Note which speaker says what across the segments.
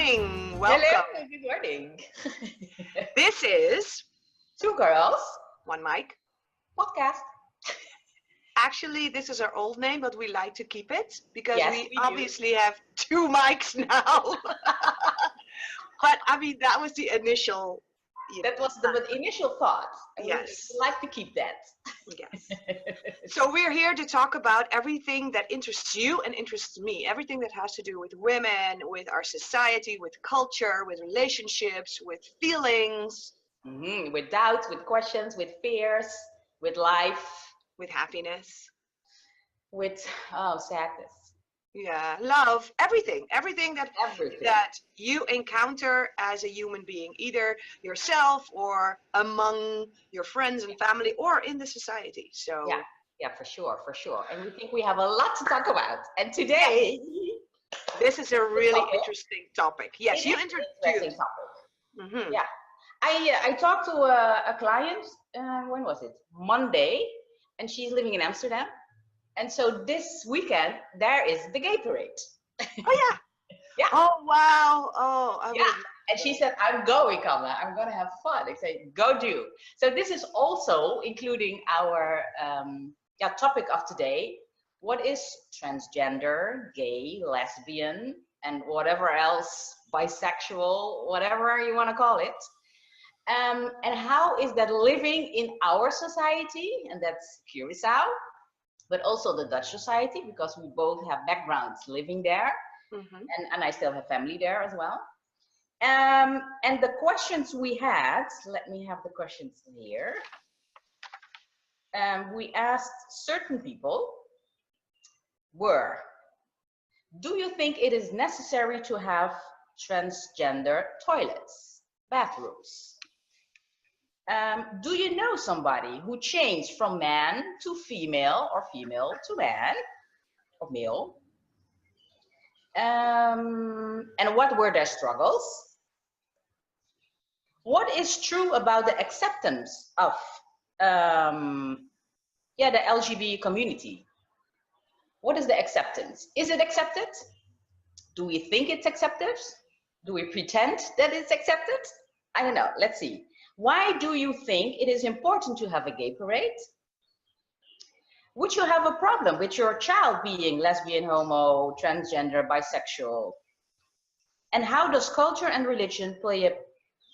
Speaker 1: morning.
Speaker 2: Hello,
Speaker 1: Welcome.
Speaker 2: good morning.
Speaker 1: This is
Speaker 2: Two Girls
Speaker 1: One Mic.
Speaker 2: podcast.
Speaker 1: Actually, this is our old name, but we like to keep it because
Speaker 2: Yes,
Speaker 1: we
Speaker 2: we do.
Speaker 1: obviously have two mics now. But I mean, that was the initial.
Speaker 2: That was the initial thought. And
Speaker 1: Yes.
Speaker 2: we like to keep that.
Speaker 1: Yes. So we're here to talk about everything that interests you and interests me. Everything that has to do with women, with our society, with culture, with relationships, with feelings,
Speaker 2: With doubts, with questions, with fears, with life,
Speaker 1: with happiness.
Speaker 2: with sadness.
Speaker 1: Yeah, love, everything that
Speaker 2: Everything.
Speaker 1: that you encounter as a human being, either yourself or among your friends and family or in the society. So
Speaker 2: Yeah, for sure. And we think we have a lot to talk about. And today,
Speaker 1: this is a really
Speaker 2: topic.
Speaker 1: interesting topic. Yes,
Speaker 2: it
Speaker 1: you
Speaker 2: is an
Speaker 1: introduced.
Speaker 2: interesting topic.
Speaker 1: Mhm.
Speaker 2: Yeah. I talked to a client, when was it? Monday, and she's living in Amsterdam. And so this weekend, there is the gay parade.
Speaker 1: Oh yeah.
Speaker 2: Yeah.
Speaker 1: Oh wow. Oh, I
Speaker 2: Yeah. And she said, I'm going, Kamla. I'm going to have fun. I say, go do. So this is also including our topic of today. What is transgender, gay, lesbian, and whatever else, bisexual, whatever you want to call it. And how is that living in our society? And that's Curaçao, but also the Dutch society, because we both have backgrounds living there.
Speaker 1: Mhm.
Speaker 2: And I still have family there as well. And the questions we had, let me have the questions here. We asked certain people were, do you think it is necessary to have transgender toilets, bathrooms? Do you know somebody who changed from man to female or female to man or male? And what were their struggles? What is true about the acceptance of the LGBT community? What is the acceptance? Is it accepted? Do we think it's accepted? Do we pretend that it's accepted? I don't know. Let's see. Why do you think it is important to have a gay parade? Would you have a problem with your child being lesbian, homo, transgender, bisexual? And how does culture and religion play a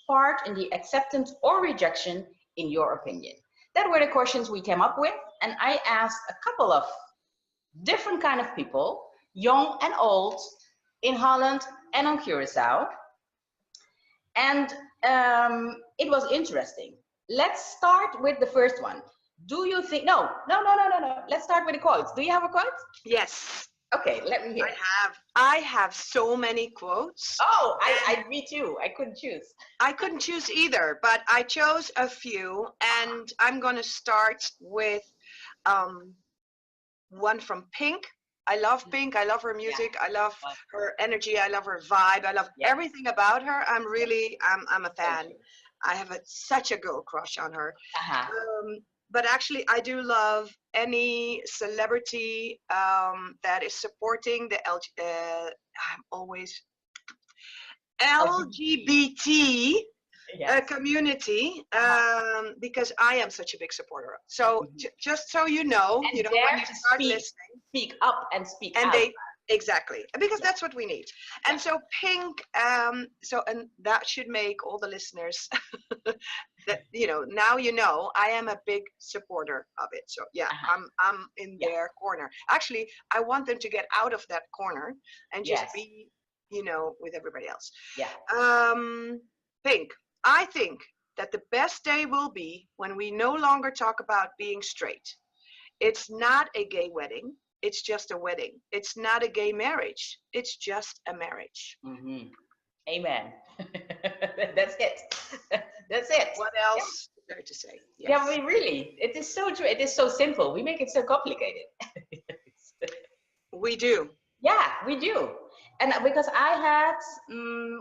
Speaker 2: part in the acceptance or rejection, in your opinion? That were the questions we came up with, and I asked a couple of different kind of people, young and old, in Holland and on Curaçao. And it was interesting. Let's start with the first one. Do you think, no. Let's start with a quote. Do you have a quote?
Speaker 1: Yes.
Speaker 2: Okay, let me hear.
Speaker 1: I have so many quotes.
Speaker 2: Oh, me too. I couldn't choose.
Speaker 1: I couldn't choose either, but I chose a few, and I'm going to start with one from Pink. I love Pink. I love her music. I love her energy. I love her vibe. I love everything about her. I'm a fan. I have such a girl crush on her. But actually, I do love any celebrity that is supporting the LGBT community, because I am such a big supporter. So just so you know,
Speaker 2: and
Speaker 1: when you start listening,
Speaker 2: speak up and speak
Speaker 1: and
Speaker 2: out.
Speaker 1: Exactly, because that's what we need. And so Pink, and that should make all the listeners that now I am a big supporter of it. So I'm in their corner. Actually, I want them to get out of that corner and just be with everybody else. Pink, I think that the best day will be when we no longer talk about being straight. It's not a gay wedding. It's just a wedding. It's not a gay marriage. It's just a marriage.
Speaker 2: Amen. That's it. That's it.
Speaker 1: What else is there to say? Yes.
Speaker 2: Yeah, really. It is so true. It is so simple. We make it so complicated.
Speaker 1: We do.
Speaker 2: Yeah, we do. And because I had,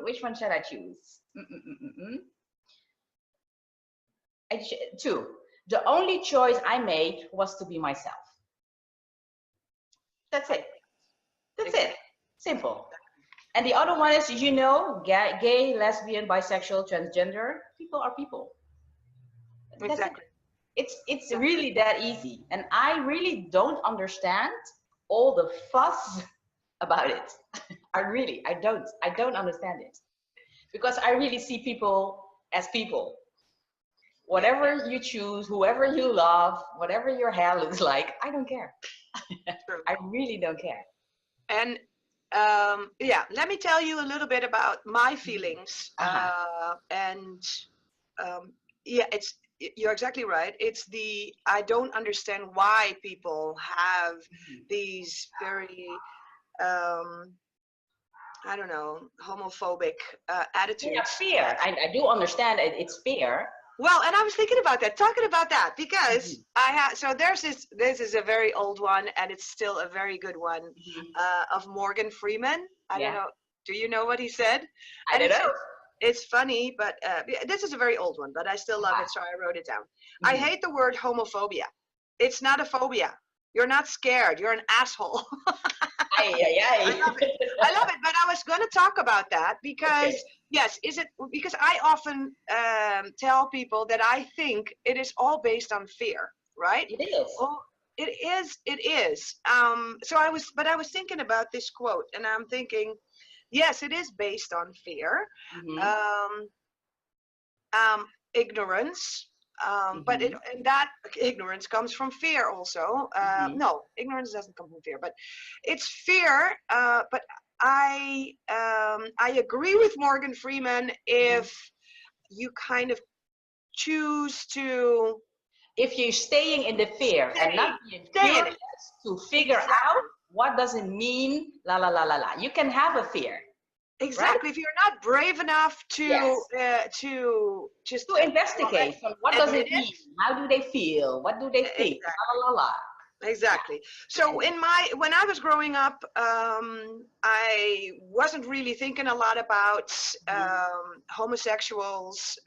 Speaker 2: which one should I choose? Two. The only choice I made was to be myself. That's it. That's it. Simple. And the other one is, you know, gay, lesbian, bisexual, transgender, people are people. That's it.
Speaker 1: Exactly.
Speaker 2: It's
Speaker 1: Exactly.
Speaker 2: really that easy. And I really don't understand all the fuss about it. I don't understand it. Because I really see people as people.
Speaker 1: Yeah, yeah,
Speaker 2: Whatever you choose, whoever you love, whatever your hair looks like, I don't care.
Speaker 1: true.
Speaker 2: I really don't care.
Speaker 1: And yeah, let me tell you a little bit about my
Speaker 2: Mhm.
Speaker 1: feelings.
Speaker 2: Uh-huh.
Speaker 1: And yeah, you're exactly right. It's the I don't understand why people have
Speaker 2: Mhm.
Speaker 1: these very um, I don't know, homophobic
Speaker 2: Yeah,
Speaker 1: attitudes.
Speaker 2: fear. I do understand it's fear.
Speaker 1: Well, and I was thinking about that, talking about that, because
Speaker 2: Mhm.
Speaker 1: I have, so there's this, this is a very old one, and it's still a very good one,
Speaker 2: Mhm.
Speaker 1: of Morgan Freeman. I don't
Speaker 2: Yeah,
Speaker 1: know, do you know what he said?
Speaker 2: I
Speaker 1: And
Speaker 2: don't know.
Speaker 1: it's funny, but yeah, this is a very old one, but I still love
Speaker 2: Uh-huh.
Speaker 1: it, so I wrote it down. I
Speaker 2: Mhm.
Speaker 1: hate the word homophobia. It's not a phobia. You're not scared. You're an asshole.
Speaker 2: Ay, ay,
Speaker 1: I
Speaker 2: ay.
Speaker 1: love it. I love it. But I was going to talk about that because,
Speaker 2: Okay.
Speaker 1: yes, is it because I often tell people that I think it is all based on fear, right?
Speaker 2: It is.
Speaker 1: Well, it is. It is. So I was thinking about this quote, and I'm thinking, yes, it is based on fear,
Speaker 2: Mhm.
Speaker 1: um, ignorance. But
Speaker 2: Mhm.
Speaker 1: and that ignorance comes from fear also.
Speaker 2: Mhm.
Speaker 1: No, ignorance doesn't come from fear, but it's fear. But I agree with Morgan Freeman
Speaker 2: Mhm.
Speaker 1: if you kind of choose to
Speaker 2: If you're staying in the fear and not being
Speaker 1: stay in it.
Speaker 2: curious to figure out
Speaker 1: Exactly.
Speaker 2: what does it mean, la la la la la. You can have a fear, right?
Speaker 1: Exactly. If you're not brave enough
Speaker 2: Yes.
Speaker 1: to just
Speaker 2: To
Speaker 1: well,
Speaker 2: investigate. So what does
Speaker 1: admit
Speaker 2: it
Speaker 1: it.
Speaker 2: mean? How do they feel? What do they think?
Speaker 1: Exactly.
Speaker 2: La la la la.
Speaker 1: Exactly. So
Speaker 2: Yeah.
Speaker 1: in my when I was growing up, I wasn't really thinking a lot about
Speaker 2: Mhm.
Speaker 1: homosexuals,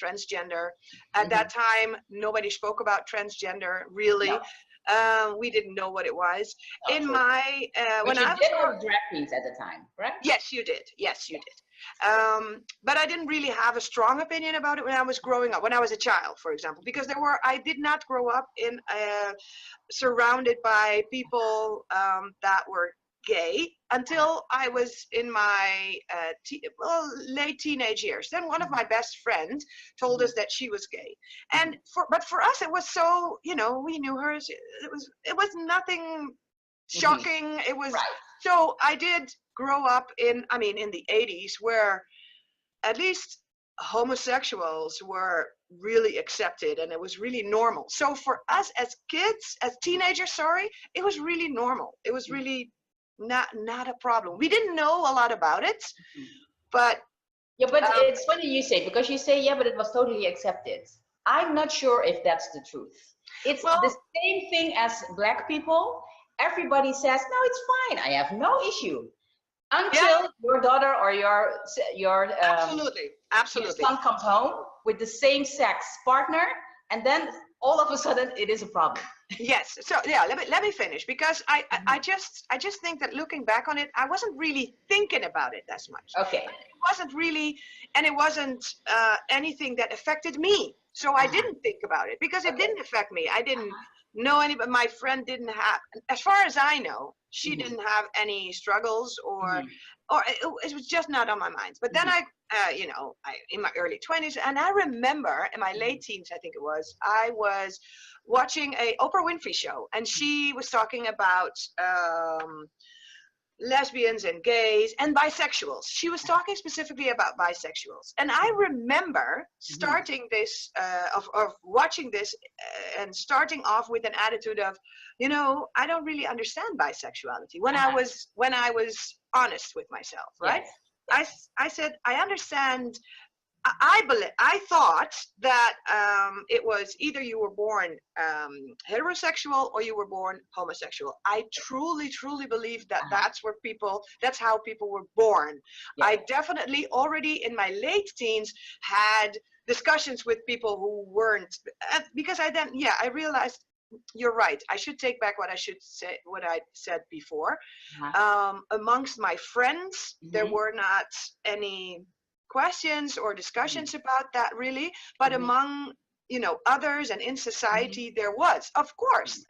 Speaker 1: transgender. At
Speaker 2: Mhm.
Speaker 1: that time, nobody spoke about transgender
Speaker 2: No,
Speaker 1: really. We didn't know what it was.
Speaker 2: no,
Speaker 1: In
Speaker 2: true.
Speaker 1: my
Speaker 2: But
Speaker 1: when
Speaker 2: you
Speaker 1: I was
Speaker 2: did
Speaker 1: growing,
Speaker 2: have drag queens at the time, right?
Speaker 1: yes, you did. Yes, you
Speaker 2: Yeah.
Speaker 1: did. But I didn't really have a strong opinion about it when I was growing up, when I was a child, for example, because I did not grow up in surrounded by people that were gay
Speaker 2: Uh-huh.
Speaker 1: until I was in my late teenage years. Then one of my
Speaker 2: Mhm.
Speaker 1: best friends told
Speaker 2: Mhm.
Speaker 1: us that she was gay, and
Speaker 2: Mhm.
Speaker 1: but for us it was so, you know, we knew her. It was nothing
Speaker 2: Mhm.
Speaker 1: shocking. It was
Speaker 2: Right.
Speaker 1: so I did grow up in, I mean, in the 80s, where at least homosexuals were really accepted and it was really normal. So for us as kids, as teenagers, sorry, it was really normal. It was
Speaker 2: Mhm.
Speaker 1: really not a problem. We didn't know a lot about it,
Speaker 2: Mhm.
Speaker 1: but
Speaker 2: Yeah, but
Speaker 1: um,
Speaker 2: it's funny you say, because you say, yeah, but it was totally accepted. I'm not sure if that's the truth. It's the
Speaker 1: well,
Speaker 2: same thing as black people. Everybody says, no, it's fine. I have no issue.
Speaker 1: yeah,
Speaker 2: Until your daughter or your
Speaker 1: absolutely,
Speaker 2: your
Speaker 1: absolutely.
Speaker 2: son comes home with the same sex partner, and then all of a sudden it is a problem.
Speaker 1: Yes. So yeah, let me finish because
Speaker 2: Mhm.
Speaker 1: I just think that looking back on it, I wasn't really thinking about it as much.
Speaker 2: Okay.
Speaker 1: It wasn't really, and it wasn't anything that affected me. So I
Speaker 2: Uh-huh.
Speaker 1: didn't think about it because it
Speaker 2: Okay.
Speaker 1: didn't affect me. I didn't know anybody. My friend didn't have, as far as I know, she
Speaker 2: Hmm.
Speaker 1: didn't have any struggles
Speaker 2: Hmm.
Speaker 1: or it was just not on my mind. But then
Speaker 2: Hmm.
Speaker 1: you know, in my early 20s, and I remember in my late teens, I think it was, I was watching a Oprah Winfrey show, and she was talking about lesbians and gays and bisexuals. She was talking specifically about bisexuals, and I remember
Speaker 2: Hmm.
Speaker 1: starting this of watching this and starting off with an attitude of, you know, I don't really understand bisexuality
Speaker 2: Uh-huh.
Speaker 1: when I was honest with myself, right?
Speaker 2: Yes.
Speaker 1: I,
Speaker 2: Yes.
Speaker 1: I said I understand. I thought that it was either you were born heterosexual or you were born homosexual. I truly believe that
Speaker 2: Uh-huh.
Speaker 1: that's how people were born.
Speaker 2: Yeah.
Speaker 1: I definitely already in my late teens had discussions with people who weren't, because I then, yeah, I realized you're right. I should take back what I said before. Amongst my friends, there were not any questions or discussions about that really, but among others and in society there was, of course.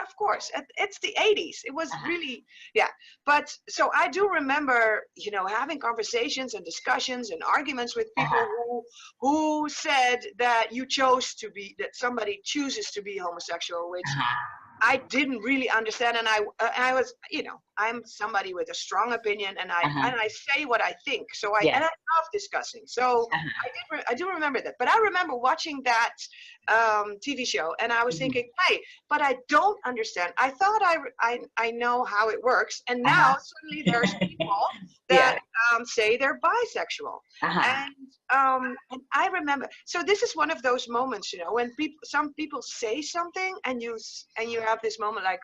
Speaker 1: It's the 80s. It was really, yeah. But so I do remember having conversations and discussions and arguments with people who said that that somebody chooses to be homosexual, which I didn't really understand, and I was, I'm somebody with a strong opinion, and I say what I think. So and I love discussing. So I do remember that. But I remember watching that TV show, and I was thinking, hey, but I don't understand. I thought I know how it works, and now suddenly there's people that say they're bisexual, and I remember. So this is one of those moments, when some people say something, and you have this moment like,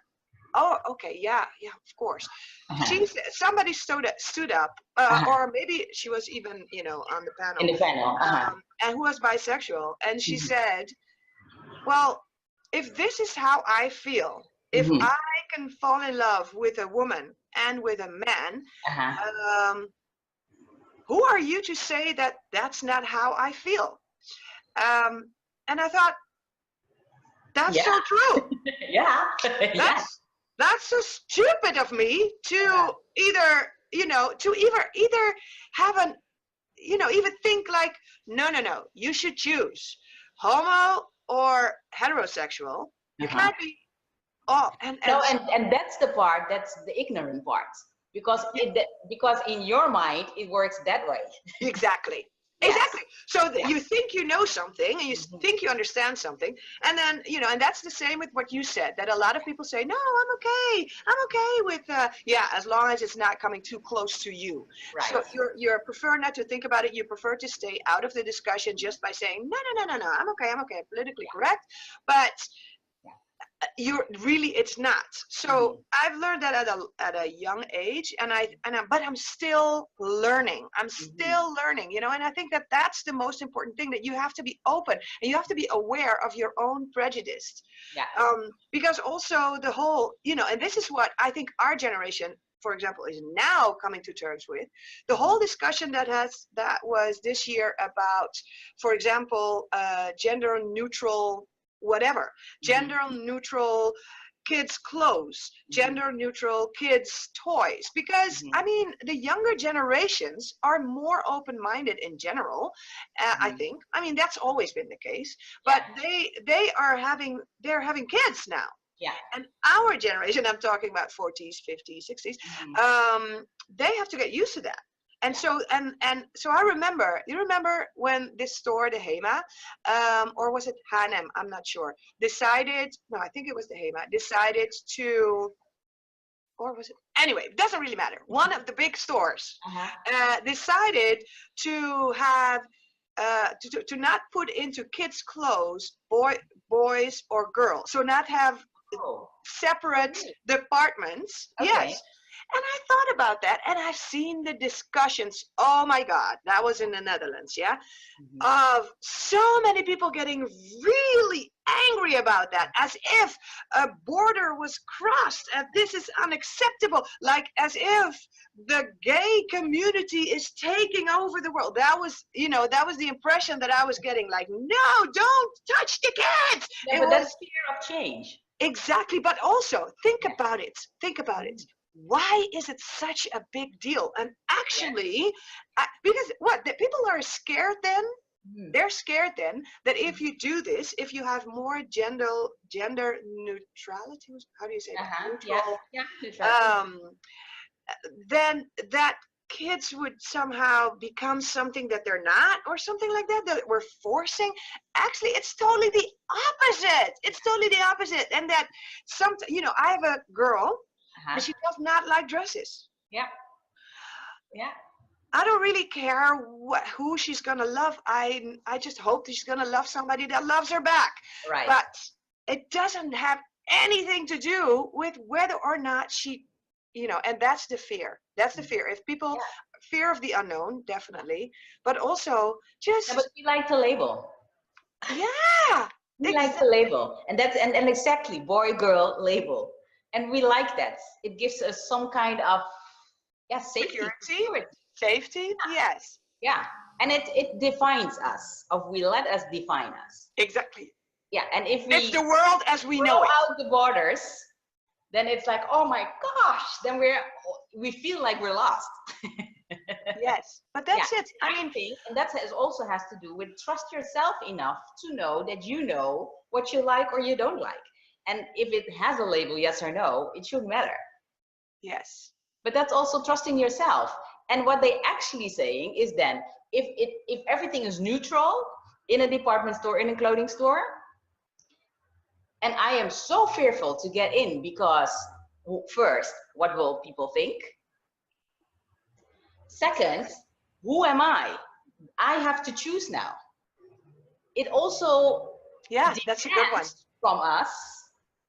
Speaker 1: oh, okay, yeah, of course. Somebody stood up, or maybe she was even, on the panel,
Speaker 2: in the panel,
Speaker 1: and who was bisexual, and she said, well, if this is how I feel, if I can fall in love with a woman and with a man, who are you to say that that's not how I feel? And I thought, that's so true. That's so stupid of me to either have even think like, no, you should choose homo or heterosexual. You can't be and
Speaker 2: that's the part, that's the ignorant part, because because in your mind it works that way.
Speaker 1: Exactly. So you think you know something, and you think you understand something, and then and that's the same with what you said, that a lot of people say, no, I'm okay with as long as it's not coming too close to you.
Speaker 2: Right.
Speaker 1: So you prefer not to think about it. You prefer to stay out of the discussion just by saying, no, I'm okay, politically correct, but it's not. So I've learned that at a young age, but I'm still learning. And I think that that's the most important thing, that you have to be open and you have to be aware of your own prejudice. Because also the whole, and this is what I think our generation, for example, is now coming to terms with, the whole discussion that was this year about, for example, gender neutral whatever, gender neutral kids clothes, gender neutral kids toys, because the younger generations are more open-minded in general. I think, that's always been the case, but they're having kids now. And our generation, I'm talking about 40s, 50s, 60s, they have to get used to that. And so I remember, you remember when this store, the HEMA, or was it H&M, I'm not sure, I think it was the HEMA, decided to, or was it, anyway, it doesn't really matter. One of the big stores decided to have, to not put into kids' clothes boys or girls, so not have separate departments. Yes. And I thought about that, and I've seen the discussions. Oh my God, that was in the Netherlands, of so many people getting really angry about that, as if a border was crossed, and this is unacceptable, like as if the gay community is taking over the world. That was the impression that I was getting, like, no, don't touch the kids.
Speaker 2: But that's fear of change.
Speaker 1: Exactly, but also think about it. Why is it such a big deal? And actually, because the people are scared then, they're scared then that if you do this, if you have more gender neutrality, how do you say that? Neutral. Then that kids would somehow become something that they're not, or something like that, that we're forcing. Actually, it's totally the opposite. And that I have a girl, and she does not like dresses. I don't really care who she's gonna love. I just hope that she's gonna love somebody that loves her back.
Speaker 2: Right.
Speaker 1: But it doesn't have anything to do with whether or not she, and that's the fear. That's the fear. If people fear of the unknown, definitely, but also just.
Speaker 2: But we like to label. We like the label, and that's and exactly boy girl label, and we like that. It gives us some kind of safety,
Speaker 1: security, safety. Yes,
Speaker 2: yeah, and it defines us. Of we let us define us.
Speaker 1: exactly.
Speaker 2: Yeah, and if
Speaker 1: It's
Speaker 2: we
Speaker 1: the world as we know
Speaker 2: throw
Speaker 1: it.
Speaker 2: out the borders, then it's like, oh my gosh, then we feel like we're lost.
Speaker 1: Yes, but that's it. I mean,
Speaker 2: think, and that also has to do with trust yourself enough to know that you know what you like or you don't like. And if it has a label, yes or no, it shouldn't matter.
Speaker 1: yes.
Speaker 2: But that's also trusting yourself. And what they actually saying is then, if everything is neutral in a department store, in a clothing store, and I am so fearful to get in because first, what will people think? Second, who am I? I have to choose now. It also
Speaker 1: That's a good one.
Speaker 2: from us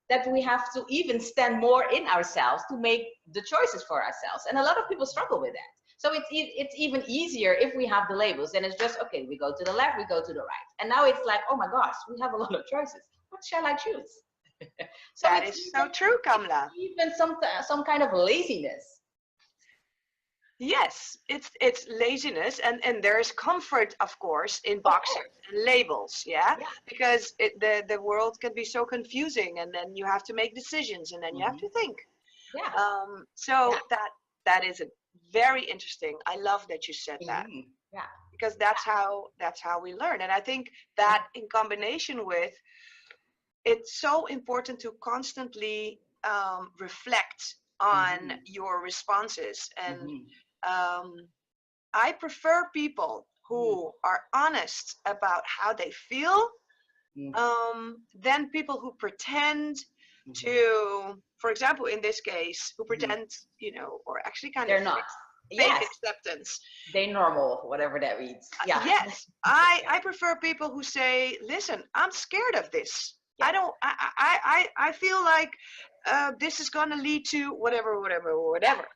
Speaker 2: that we have to even stand more in ourselves to make the choices for ourselves. And a lot of people struggle with that. So it's even easier if we have the labels. Then it's just, okay, we go to the left, we go to the right. And now it's like, oh my gosh, we have a lot of choices. What shall I choose?
Speaker 1: So that is so true, Kamla.
Speaker 2: Even some kind of laziness.
Speaker 1: Yes, it's laziness, and there is comfort, of course, in boxes and labels, because the world can be so confusing, and then you have to make decisions, and then you have to think. That is a very interesting. I love that you said that.
Speaker 2: Yeah.
Speaker 1: Because that's how we learn, and I think that in combination with, it's so important to constantly reflect on your responses, and I prefer people who are honest about how they feel than people who pretend to, for example, in this case, who pretend, or actually kind
Speaker 2: they're
Speaker 1: of
Speaker 2: not.
Speaker 1: fake acceptance.
Speaker 2: They normal, whatever that means. Yeah.
Speaker 1: Yes, I prefer people who say, listen, I'm scared of this. I feel like this is going to lead to whatever.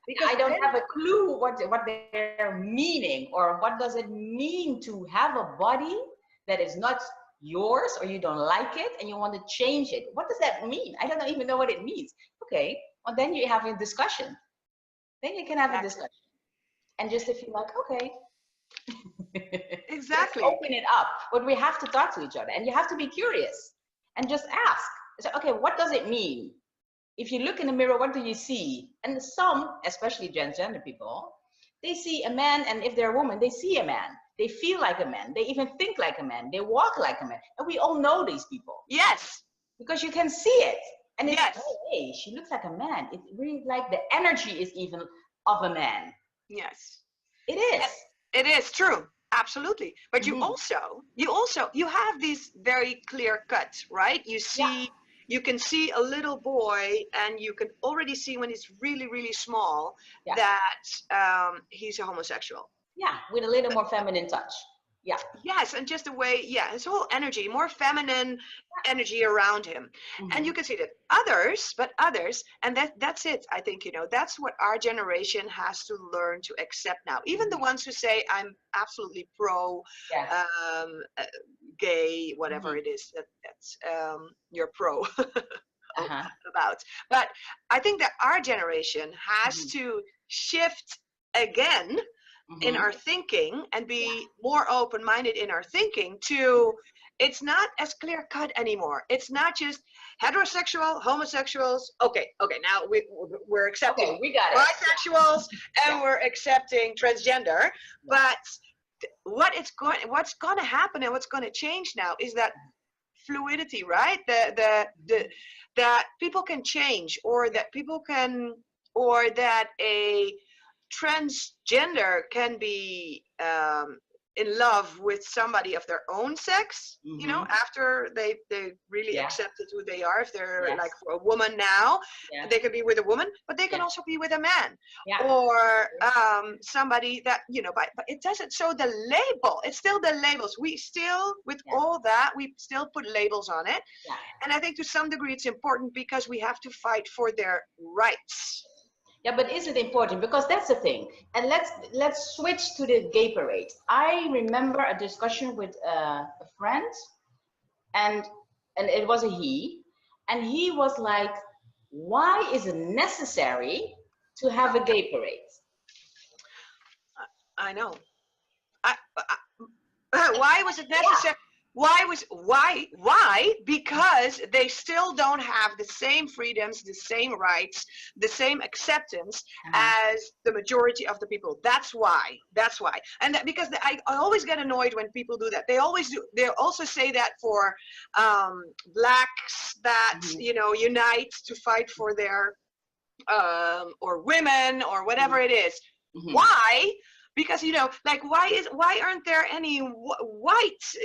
Speaker 2: Because I don't have a clue what they're meaning, or what does it mean to have a body that is not yours, or you don't like it and you want to change it. What does that mean? I don't even know what it means. Okay, well then you have a discussion. Then you can have a discussion. And just if you're like, okay.
Speaker 1: Exactly.
Speaker 2: Let's open it up. But we have to talk to each other, and you have to be curious and just ask. So, okay, what does it mean? If you look in the mirror, what do you see? And some, especially transgender people, they see a man, and if they're a woman, they see a man. They feel like a man. They even think like a man. They walk like a man. And we all know these people.
Speaker 1: Yes.
Speaker 2: Because you can see it. And it's, oh, hey, she looks like a man. It's really like the energy is even of a man.
Speaker 1: Yes.
Speaker 2: It is.
Speaker 1: It is true. Absolutely. But you have these very clear cuts, right? You see, you can see a little boy, and you can already see when he's really, really small that he's a homosexual.
Speaker 2: Yeah, with a little more feminine touch. Yeah.
Speaker 1: Yes, and just the way, his whole energy, more feminine energy around him. And you can see that others, and that's it. I think, that's what our generation has to learn to accept now. Even the ones who say, I'm absolutely pro gay, whatever it is that's you're pro about. But I think that our generation has to shift again in our thinking, and be more open-minded in our thinking to, it's not as clear cut anymore. It's not just heterosexual, homosexuals. Okay, now we're accepting
Speaker 2: we got
Speaker 1: bisexuals and we're accepting transgender. But what's going to happen and what's going to change now is that fluidity, right? That people can change, or that people can, or that a transgender can be in love with somebody of their own sex, after they really accepted who they are. If they're like a woman now, they can be with a woman, but they can also be with a man, or somebody that, but it doesn't. So the label, it's still the labels. We still, with all that, we still put labels on it. And I think to some degree it's important, because we have to fight for their rights.
Speaker 2: Yeah, but is it important? Because that's the thing. And let's switch to the gay parade. I remember a discussion with a friend, and and it was a he, and he was like, why is it necessary to have a gay parade?
Speaker 1: I know. Why was it
Speaker 2: Yeah.
Speaker 1: necessary? Why? Because they still don't have the same freedoms, the same rights, the same acceptance as the majority of the people. That's why. And because I always get annoyed when people do that. They always do. They also say that for blacks that unite to fight for their or women or whatever it is. Why? Because like why aren't there any whites?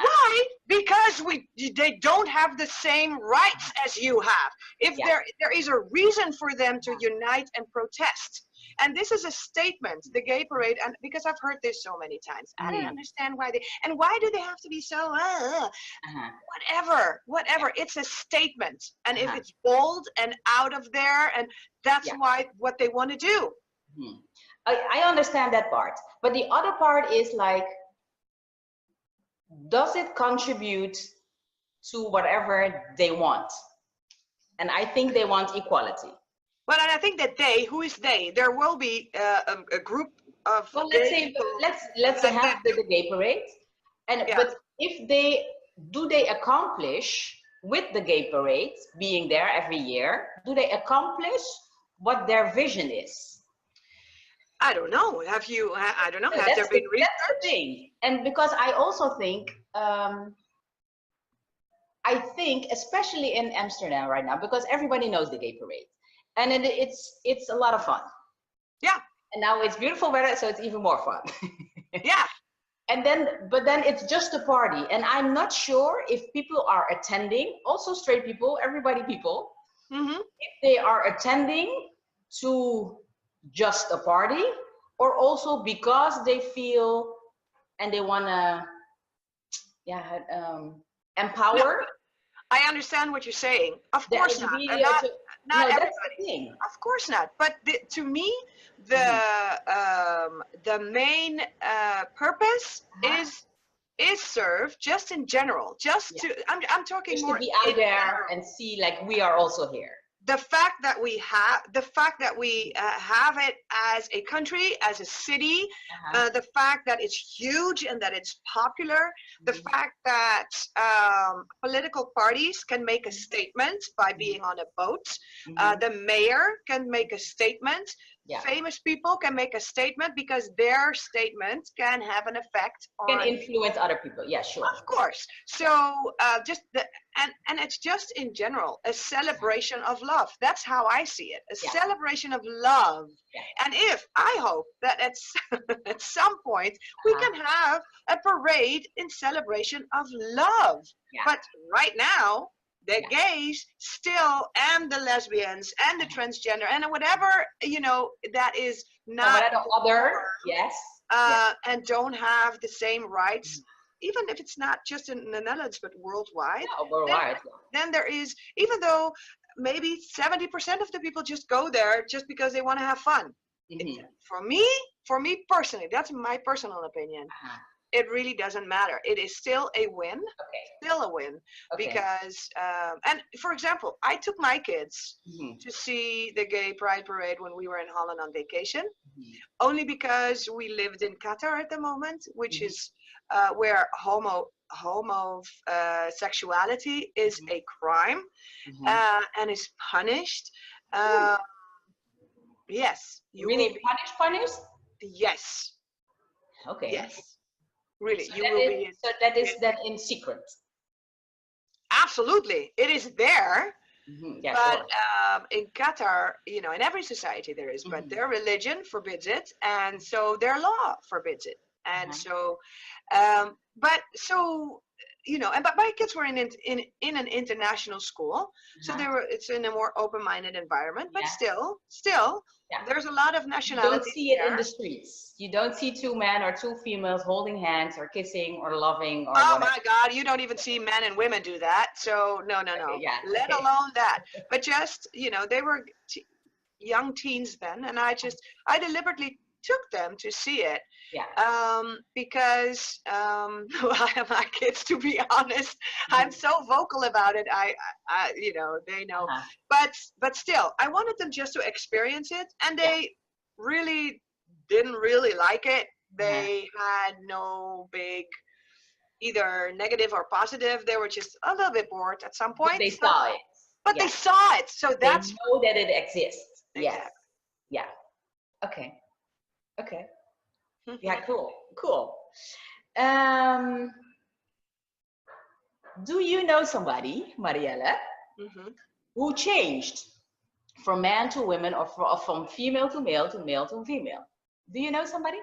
Speaker 1: Why? Because they don't have the same rights as you have. If there is a reason for them to unite and protest, and this is a statement, the gay parade, and because I've heard this so many times, I don't understand why why do they have to be so whatever. It's a statement, and if it's bold and out of there, and that's what they want to do.
Speaker 2: I understand that part, but the other part is like, does it contribute to whatever they want? And I think they want equality.
Speaker 1: Well, and I think that who is they? There will be a group of.
Speaker 2: Well, let's have the gay parade, but if they accomplish with the gay parade being there every year? Do they accomplish what their vision is?
Speaker 1: I don't know. Have you? I don't know.
Speaker 2: No,
Speaker 1: have there been research?
Speaker 2: That's the thing. And because I also think, especially in Amsterdam right now, because everybody knows the gay parade, and it's a lot of fun.
Speaker 1: Yeah.
Speaker 2: And now it's beautiful weather, so it's even more fun.
Speaker 1: Yeah.
Speaker 2: But then it's just a party, and I'm not sure if people are attending, also straight people, people, if they are attending to just a party, or also because they feel and they want to empower.
Speaker 1: No, I understand what you're saying. Of course not. Not everybody. Of course not. But to me, the main purpose is served just in general. Just to I'm talking
Speaker 2: just
Speaker 1: more
Speaker 2: to be out there and see like we are also here.
Speaker 1: The fact that we have it as a country, as a city, the fact that it's huge and that it's popular, the fact that political parties can make a statement by being on a boat, the mayor can make a statement, famous people can make a statement because their statement can have an effect
Speaker 2: can influence other people. Yeah, sure.
Speaker 1: Of course. So and it's just in general a celebration of love. That's how I see it. A celebration of love. And I hope that at some point we can have a parade in celebration of love. But right now, the gays still, and the lesbians and the transgender and whatever, that is not
Speaker 2: other,
Speaker 1: and don't have the same rights. Even if it's not just in the Netherlands, but worldwide, then there is, even though maybe 70% of the people just go there just because they want to have fun. For me personally, that's my personal opinion. It really doesn't matter. It is still a win, because, and for example, I took my kids to see the gay pride parade when we were in Holland on vacation, only because we lived in Qatar at the moment, which is where homosexuality is a crime and is punished. Yes.
Speaker 2: You really punished?
Speaker 1: Yes.
Speaker 2: Okay.
Speaker 1: Yes. Really,
Speaker 2: so you will be. So that is then in secret.
Speaker 1: Absolutely, it is there.
Speaker 2: Yeah,
Speaker 1: but
Speaker 2: sure.
Speaker 1: In Qatar, in every society there is, but their religion forbids it, and so their law forbids it, and so, but my kids were in an international school, so it's in a more open-minded environment, but still. There's a lot of nationalities.
Speaker 2: You don't see it in the streets. You don't see two men or two females holding hands or kissing or loving or whatever.
Speaker 1: My God, you don't even see men and women do that. So no. Let alone that. But just, they were young teens then. And I deliberately took them to see it.
Speaker 2: Yeah.
Speaker 1: Because well, I have my kids, to be honest. I'm so vocal about it. I you know, they know.
Speaker 2: Uh-huh.
Speaker 1: But still, I wanted them just to experience it, and
Speaker 2: Yeah.
Speaker 1: they really didn't really like it.
Speaker 2: Uh-huh.
Speaker 1: They had no big either negative or positive. They were just a little bit bored at some
Speaker 2: But
Speaker 1: point.
Speaker 2: they
Speaker 1: So,
Speaker 2: saw it.
Speaker 1: but they
Speaker 2: Yeah.
Speaker 1: saw it, so
Speaker 2: They
Speaker 1: that's
Speaker 2: know that it exists. Yes.
Speaker 1: exactly.
Speaker 2: Yeah. Okay. Okay. Yeah, cool. Cool. Um, do you know somebody, Marielle,
Speaker 1: Hmm.
Speaker 2: who changed from man to women, or from female to male to female? Do you know somebody?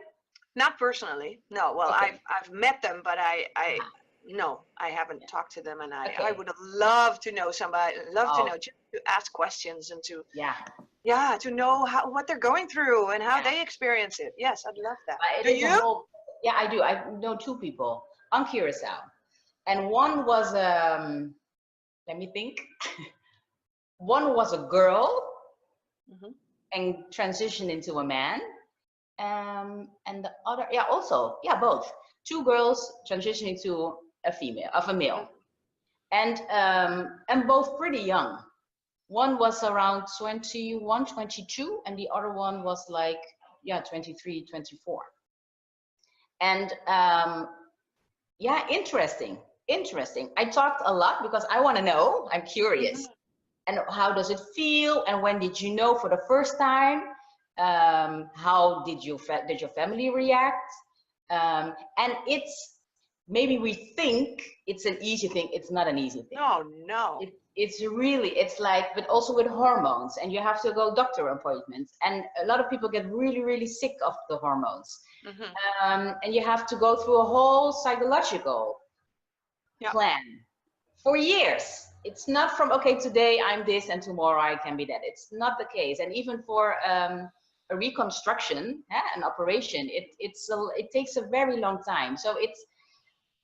Speaker 1: Not personally, no. Well,
Speaker 2: Okay.
Speaker 1: I've met them, but I
Speaker 2: Uh-huh.
Speaker 1: no, I haven't
Speaker 2: Yeah.
Speaker 1: talked to them, and I
Speaker 2: Okay.
Speaker 1: would have loved to know somebody, love to
Speaker 2: Oh,
Speaker 1: know, just to ask questions and to
Speaker 2: yeah.
Speaker 1: yeah, to know how what they're going through and how
Speaker 2: Yeah.
Speaker 1: they experience it. Yes, I'd love that.
Speaker 2: It
Speaker 1: Do
Speaker 2: is a
Speaker 1: you?
Speaker 2: whole. Yeah, I do. I know two people on Curacao, and one was let me think. One was a girl
Speaker 1: Hmm.
Speaker 2: and transitioned into a man, and the other, yeah, also, yeah, both. Two girls transitioning to a male, and both pretty young. One was around 21, 22, and the other one was like, yeah, 23, 24. And yeah, interesting. I talked a lot because I want to know. I'm
Speaker 1: Hmm.
Speaker 2: curious. And how does it feel? And when did you know for the first time? How did your family react? And it's, maybe we think it's an easy thing. It's not an easy thing.
Speaker 1: No, no.
Speaker 2: It's really, it's like, but also with hormones, and you have to go doctor appointments, and a lot of people get really, really sick of the hormones.
Speaker 1: Hmm.
Speaker 2: And you have to go through a whole psychological
Speaker 1: Yeah,
Speaker 2: plan for years. It's not from, okay, today I'm this and tomorrow I can be that. It's not the case. And even for a reconstruction, an operation, it takes a very long time. So it's,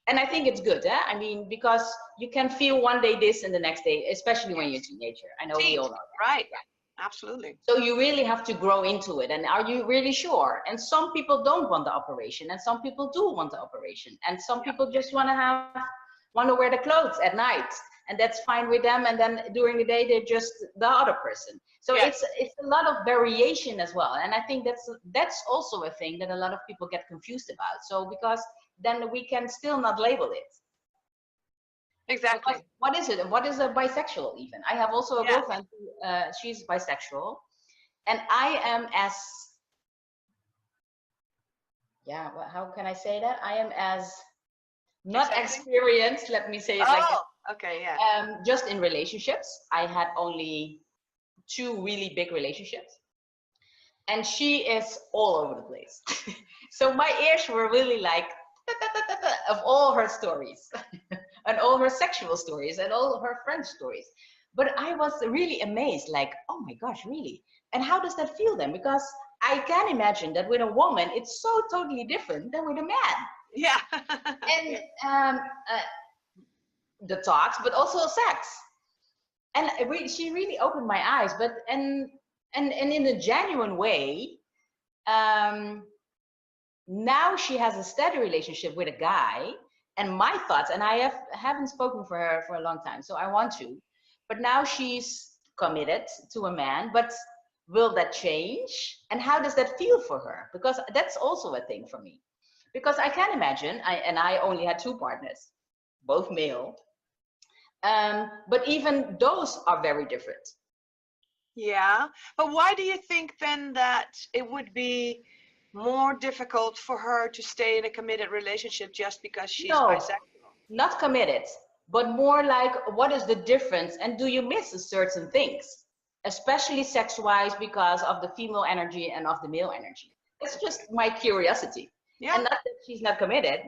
Speaker 2: and I think it's good. I mean, because you can feel one day this and the next day, especially when you're a teenager. I know we
Speaker 1: teens,
Speaker 2: all know that.
Speaker 1: right?
Speaker 2: Yeah.
Speaker 1: Absolutely.
Speaker 2: So you really have to grow into it. And are you really sure? And some people don't want the operation, and some people do want the operation, and some
Speaker 1: Yeah,
Speaker 2: people just want to wear the clothes at night, and that's fine with them. And then during the day, they're just the other person. So
Speaker 1: yes,
Speaker 2: it's a lot of variation as well. And I think that's also a thing that a lot of people get confused about. So because then we can still not label it. So
Speaker 1: exactly.
Speaker 2: what is it? What is a bisexual even? I have also a
Speaker 1: Yeah.
Speaker 2: girlfriend who, she's bisexual, and I am as, yeah, how can I say that? I am as not
Speaker 1: Accepting.
Speaker 2: experienced, let me say it like
Speaker 1: Oh,
Speaker 2: this.
Speaker 1: okay, yeah.
Speaker 2: Just in relationships, I had only two really big relationships, and she is all over the place. So my ears were really like of all her stories and all her sexual stories and all her friend stories. But I was really amazed, like, oh my gosh, really? And how does that feel then? Because I can imagine that with a woman, it's so totally different than with a man.
Speaker 1: Yeah.
Speaker 2: And the talks, but also sex. And she really opened my eyes. But and in a genuine way, um, now she has a steady relationship with a guy. And my thoughts, and I haven't spoken for her for a long time, so I want to. But now she's committed to a man. But will that change? And how does that feel for her? Because that's also a thing for me. Because I can imagine, I only had two partners, both male. But even those are very different.
Speaker 1: Yeah. But why do you think then that it would be more difficult for her to stay in a committed relationship just because she's
Speaker 2: No,
Speaker 1: bisexual?
Speaker 2: not committed, but more like, what is the difference, and do you miss certain things, especially sex-wise, because of the female energy and of the male energy? It's
Speaker 1: Okay.
Speaker 2: just my curiosity,
Speaker 1: Yeah.
Speaker 2: and not that she's not committed,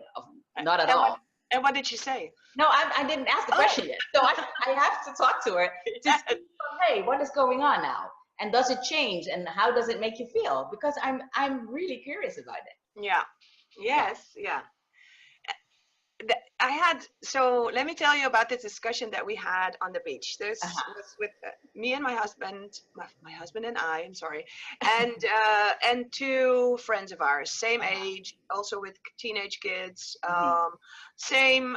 Speaker 2: not at
Speaker 1: And what
Speaker 2: all.
Speaker 1: and what did she say?
Speaker 2: No, I didn't ask the
Speaker 1: Oh,
Speaker 2: question yet, so I have to talk to her to
Speaker 1: yes.
Speaker 2: see, hey, what is going on now, and does it change, and how does it make you feel? Because I'm really curious about it.
Speaker 1: Yeah.
Speaker 2: Yeah.
Speaker 1: Yes. Yeah. I had, so let me tell you about this discussion that we had on the beach. This
Speaker 2: Uh-huh.
Speaker 1: was with me and my husband, my husband and I'm sorry, and two friends of ours, same
Speaker 2: Uh-huh.
Speaker 1: age, also with teenage kids,
Speaker 2: Mm-hmm.
Speaker 1: same,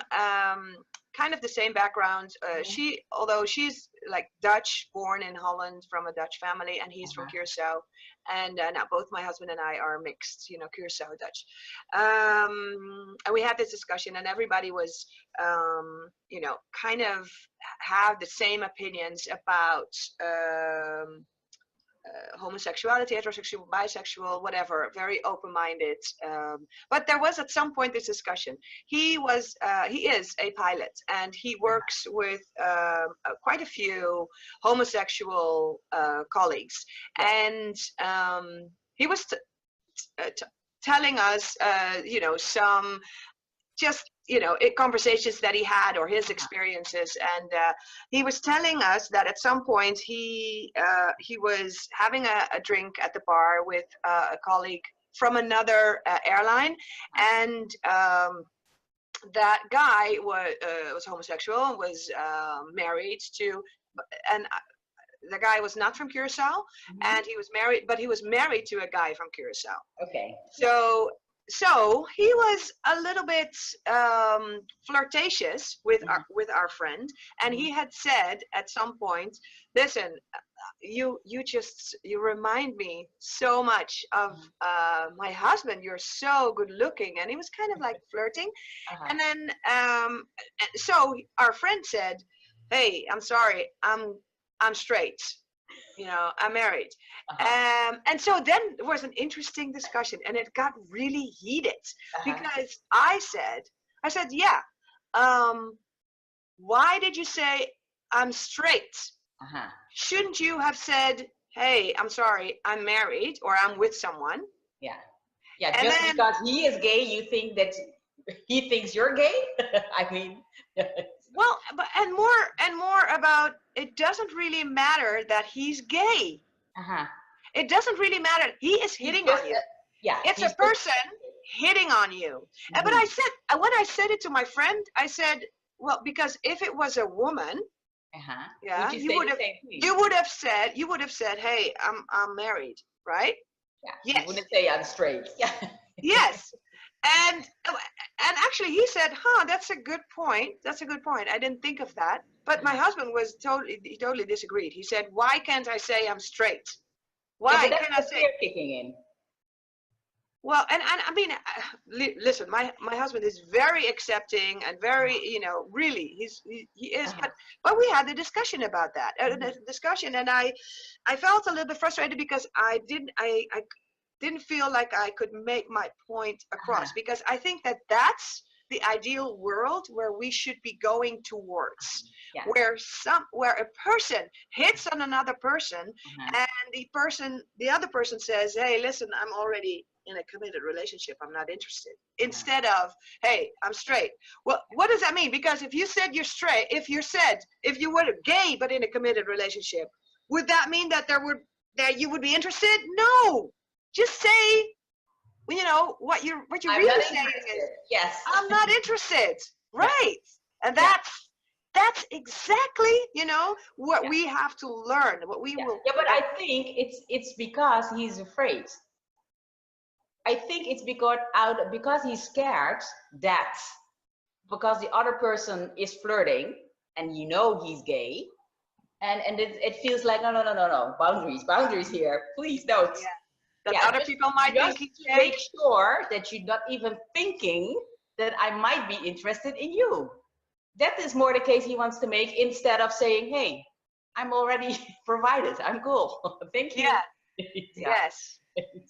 Speaker 1: kind of the same background.
Speaker 2: Mm-hmm.
Speaker 1: She, although she's like Dutch, born in Holland from a Dutch family, and he's from
Speaker 2: Uh-huh.
Speaker 1: Curacao, and now both my husband and I are mixed, Curacao Dutch. And we had this discussion, and everybody was, kind of have the same opinions about homosexuality, heterosexual, bisexual, whatever, very open-minded. But there was at some point this discussion. He is a pilot, and he works with quite a few homosexual colleagues,
Speaker 2: Yeah.
Speaker 1: and he was telling us, some just conversations that he had or his
Speaker 2: Uh-huh.
Speaker 1: experiences, and he was telling us that at some point he was having a drink at the bar with a colleague from another airline,
Speaker 2: Uh-huh.
Speaker 1: and that guy was homosexual, was married to, and the guy was not from Curacao,
Speaker 2: Mm-hmm.
Speaker 1: and he was married, but he was married to a guy from Curacao.
Speaker 2: Okay. Yeah.
Speaker 1: So he was a little bit flirtatious
Speaker 2: Mm-hmm.
Speaker 1: with our friend, and
Speaker 2: Mm-hmm.
Speaker 1: he had said at some point, "Listen, you remind me so much of my husband. You're so good looking," and he was kind of like flirting,
Speaker 2: Uh-huh.
Speaker 1: and then so our friend said, "Hey, I'm sorry, I'm straight." I'm married.
Speaker 2: Uh-huh.
Speaker 1: And so then there was an interesting discussion, and it got really heated
Speaker 2: Uh-huh.
Speaker 1: because I said, yeah, why did you say I'm straight?
Speaker 2: Uh-huh.
Speaker 1: Shouldn't you have said, hey, I'm sorry, I'm married or I'm with someone?
Speaker 2: Yeah. Yeah.
Speaker 1: And
Speaker 2: Just
Speaker 1: then,
Speaker 2: because he is gay, you think that he thinks you're gay? I mean,
Speaker 1: well, and more about, it doesn't really matter that he's gay.
Speaker 2: uh-huh.
Speaker 1: It doesn't really matter. He is
Speaker 2: He's
Speaker 1: hitting
Speaker 2: just,
Speaker 1: on you.
Speaker 2: yeah,
Speaker 1: It's a
Speaker 2: he's just,
Speaker 1: person hitting on you. But
Speaker 2: mm-hmm.
Speaker 1: when I said it to my friend, I said, well, because if it was a woman,
Speaker 2: Uh-huh. Would
Speaker 1: yeah,
Speaker 2: you
Speaker 1: you
Speaker 2: say
Speaker 1: would
Speaker 2: the
Speaker 1: have
Speaker 2: same thing?
Speaker 1: you would have said, hey, I'm married, right?
Speaker 2: Yeah. You
Speaker 1: Yes,
Speaker 2: wouldn't say I'm straight. Yeah.
Speaker 1: yes. And actually he said, huh, that's a good point. That's a good point. I didn't think of that. But my
Speaker 2: Uh-huh.
Speaker 1: husband he totally disagreed. He said, why can't I say I'm straight?
Speaker 2: Yeah, but
Speaker 1: Why
Speaker 2: that's
Speaker 1: can't I
Speaker 2: the
Speaker 1: say?
Speaker 2: fear kicking in.
Speaker 1: Well, and I mean, listen, my husband is very accepting and very, really, he is.
Speaker 2: Uh-huh.
Speaker 1: But we had a discussion about that,
Speaker 2: Mm-hmm.
Speaker 1: and I felt a little bit frustrated because I didn't feel like I could make my point
Speaker 2: Uh-huh.
Speaker 1: across, because I think that that's the ideal world where we should be going towards,
Speaker 2: Yeah.
Speaker 1: where a person hits on another person,
Speaker 2: Uh-huh.
Speaker 1: and the other person says, hey, listen, I'm already in a committed relationship, I'm not interested,
Speaker 2: Uh-huh.
Speaker 1: instead of, hey, I'm straight. Well, what does that mean? Because if you said you're straight, if you were gay but in a committed relationship, would that mean that you would be interested? No. Just say, what you're
Speaker 2: I'm not
Speaker 1: really saying is,
Speaker 2: interested. Yes.
Speaker 1: I'm not interested.
Speaker 2: Yeah.
Speaker 1: Right. And
Speaker 2: Yeah.
Speaker 1: that's exactly, what
Speaker 2: Yeah.
Speaker 1: we have to learn, what we
Speaker 2: Yeah.
Speaker 1: will.
Speaker 2: Yeah, but I think it's because he's afraid. I think it's because he's scared that because the other person is flirting and he's gay, and it feels like no, boundaries here, please don't.
Speaker 1: Yeah. That
Speaker 2: Yeah,
Speaker 1: other people might think
Speaker 2: just
Speaker 1: he's
Speaker 2: to
Speaker 1: gay.
Speaker 2: make sure that you're not even thinking that I might be interested in you. That is more the case he wants to make, instead of saying, hey, I'm already provided, I'm cool. Thank you.
Speaker 1: Yeah.
Speaker 2: Yeah.
Speaker 1: Yes.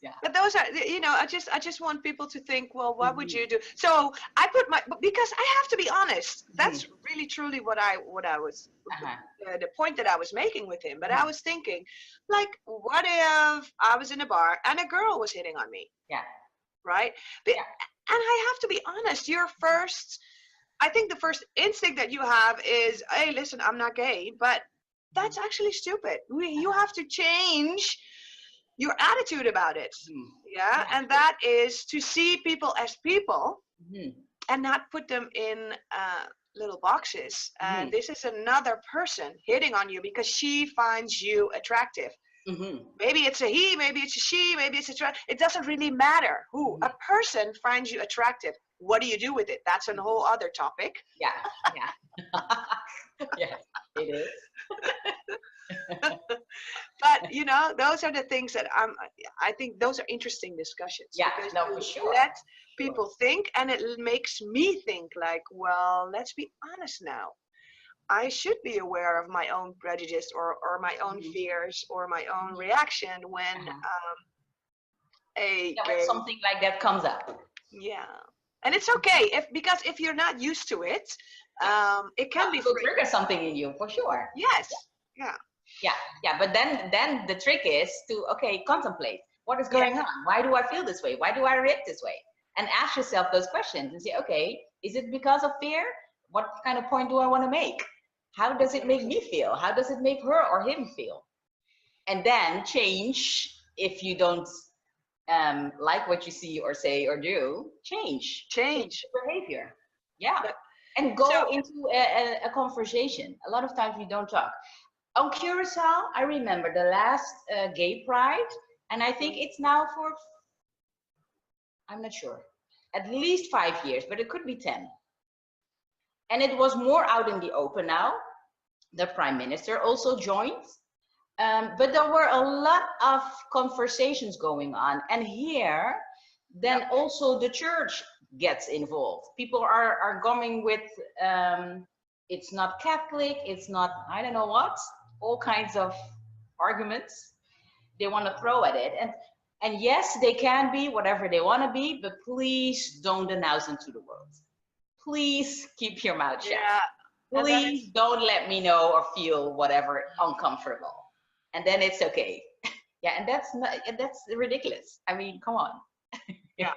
Speaker 2: Yeah.
Speaker 1: But those are, I just want people to think, well, what would
Speaker 2: Mhm.
Speaker 1: you do? So I put because I have to be honest.
Speaker 2: Mhm.
Speaker 1: That's really truly what I was,
Speaker 2: Uh-huh.
Speaker 1: the point that I was making with him. But I
Speaker 2: Mhm.
Speaker 1: was thinking, like, what if I was in a bar and a girl was hitting on me,
Speaker 2: Yeah.
Speaker 1: right?
Speaker 2: Yeah.
Speaker 1: And I have to be honest. I think the first instinct that you have is, hey, listen, I'm not gay, but
Speaker 2: Mhm.
Speaker 1: that's actually stupid. You
Speaker 2: Uh-huh.
Speaker 1: have to change your attitude about it.
Speaker 2: Mhm.
Speaker 1: Yeah.
Speaker 2: Yeah,
Speaker 1: And
Speaker 2: sure.
Speaker 1: that is to see people as people,
Speaker 2: Mhm.
Speaker 1: and not put them in little boxes.
Speaker 2: Mm-hmm.
Speaker 1: This is another person hitting on you because she finds you attractive.
Speaker 2: Mm-hmm.
Speaker 1: Maybe it's a he, maybe it's a she, maybe it's a it doesn't really matter who.
Speaker 2: Mm-hmm.
Speaker 1: A person finds you attractive. What do you do with it? That's a whole other topic.
Speaker 2: Yeah, yeah. Yes, it is.
Speaker 1: But you know, those are the things that I think those are interesting discussions,
Speaker 2: Yeah,
Speaker 1: because
Speaker 2: no, for
Speaker 1: you
Speaker 2: sure.
Speaker 1: let
Speaker 2: Sure.
Speaker 1: people think, and it makes me think like, well, let's be honest now. I should be aware of my own prejudice, or my own
Speaker 2: Mhm.
Speaker 1: fears, or my own
Speaker 2: Mhm.
Speaker 1: reaction when
Speaker 2: Uh-huh.
Speaker 1: a
Speaker 2: Yeah, when
Speaker 1: gay,
Speaker 2: something like that comes up.
Speaker 1: yeah. And it's okay because if you're not used to it,
Speaker 2: Yeah.
Speaker 1: it
Speaker 2: Well,
Speaker 1: can be
Speaker 2: it will
Speaker 1: free.
Speaker 2: trigger something in you for sure.
Speaker 1: Yes. Yeah.
Speaker 2: Yeah, yeah. But then the trick is to, okay, contemplate what is
Speaker 1: Yeah.
Speaker 2: going on. Why do I feel this way? Why do I react this way? And ask yourself those questions and say, okay, is it because of fear? What kind of point do I want to make? How does it make me feel? How does it make her or him feel? And then change if you don't like what you see or say or do. Change
Speaker 1: Change.
Speaker 2: the behavior. Yeah,
Speaker 1: But,
Speaker 2: and
Speaker 1: so
Speaker 2: go into a conversation. A lot of times we don't talk. On Curacao, I remember the last gay pride, and I think it's now for, I'm not sure, at least 5 years, but it could be 10. And it was more out in the open now. The prime minister also joined. But there were a lot of conversations going on. And here, then
Speaker 1: yep.
Speaker 2: also the church gets involved. People are coming with, it's not Catholic, it's not, I don't know what, all kinds of arguments they want to throw at it. And yes, they can be whatever they want to be, but please don't announce them to the world. Please keep your mouth shut.
Speaker 1: Yeah. And then
Speaker 2: Please don't let me know or feel whatever uncomfortable. And then it's okay. Yeah, and that's ridiculous. I mean, come on.
Speaker 1: yeah.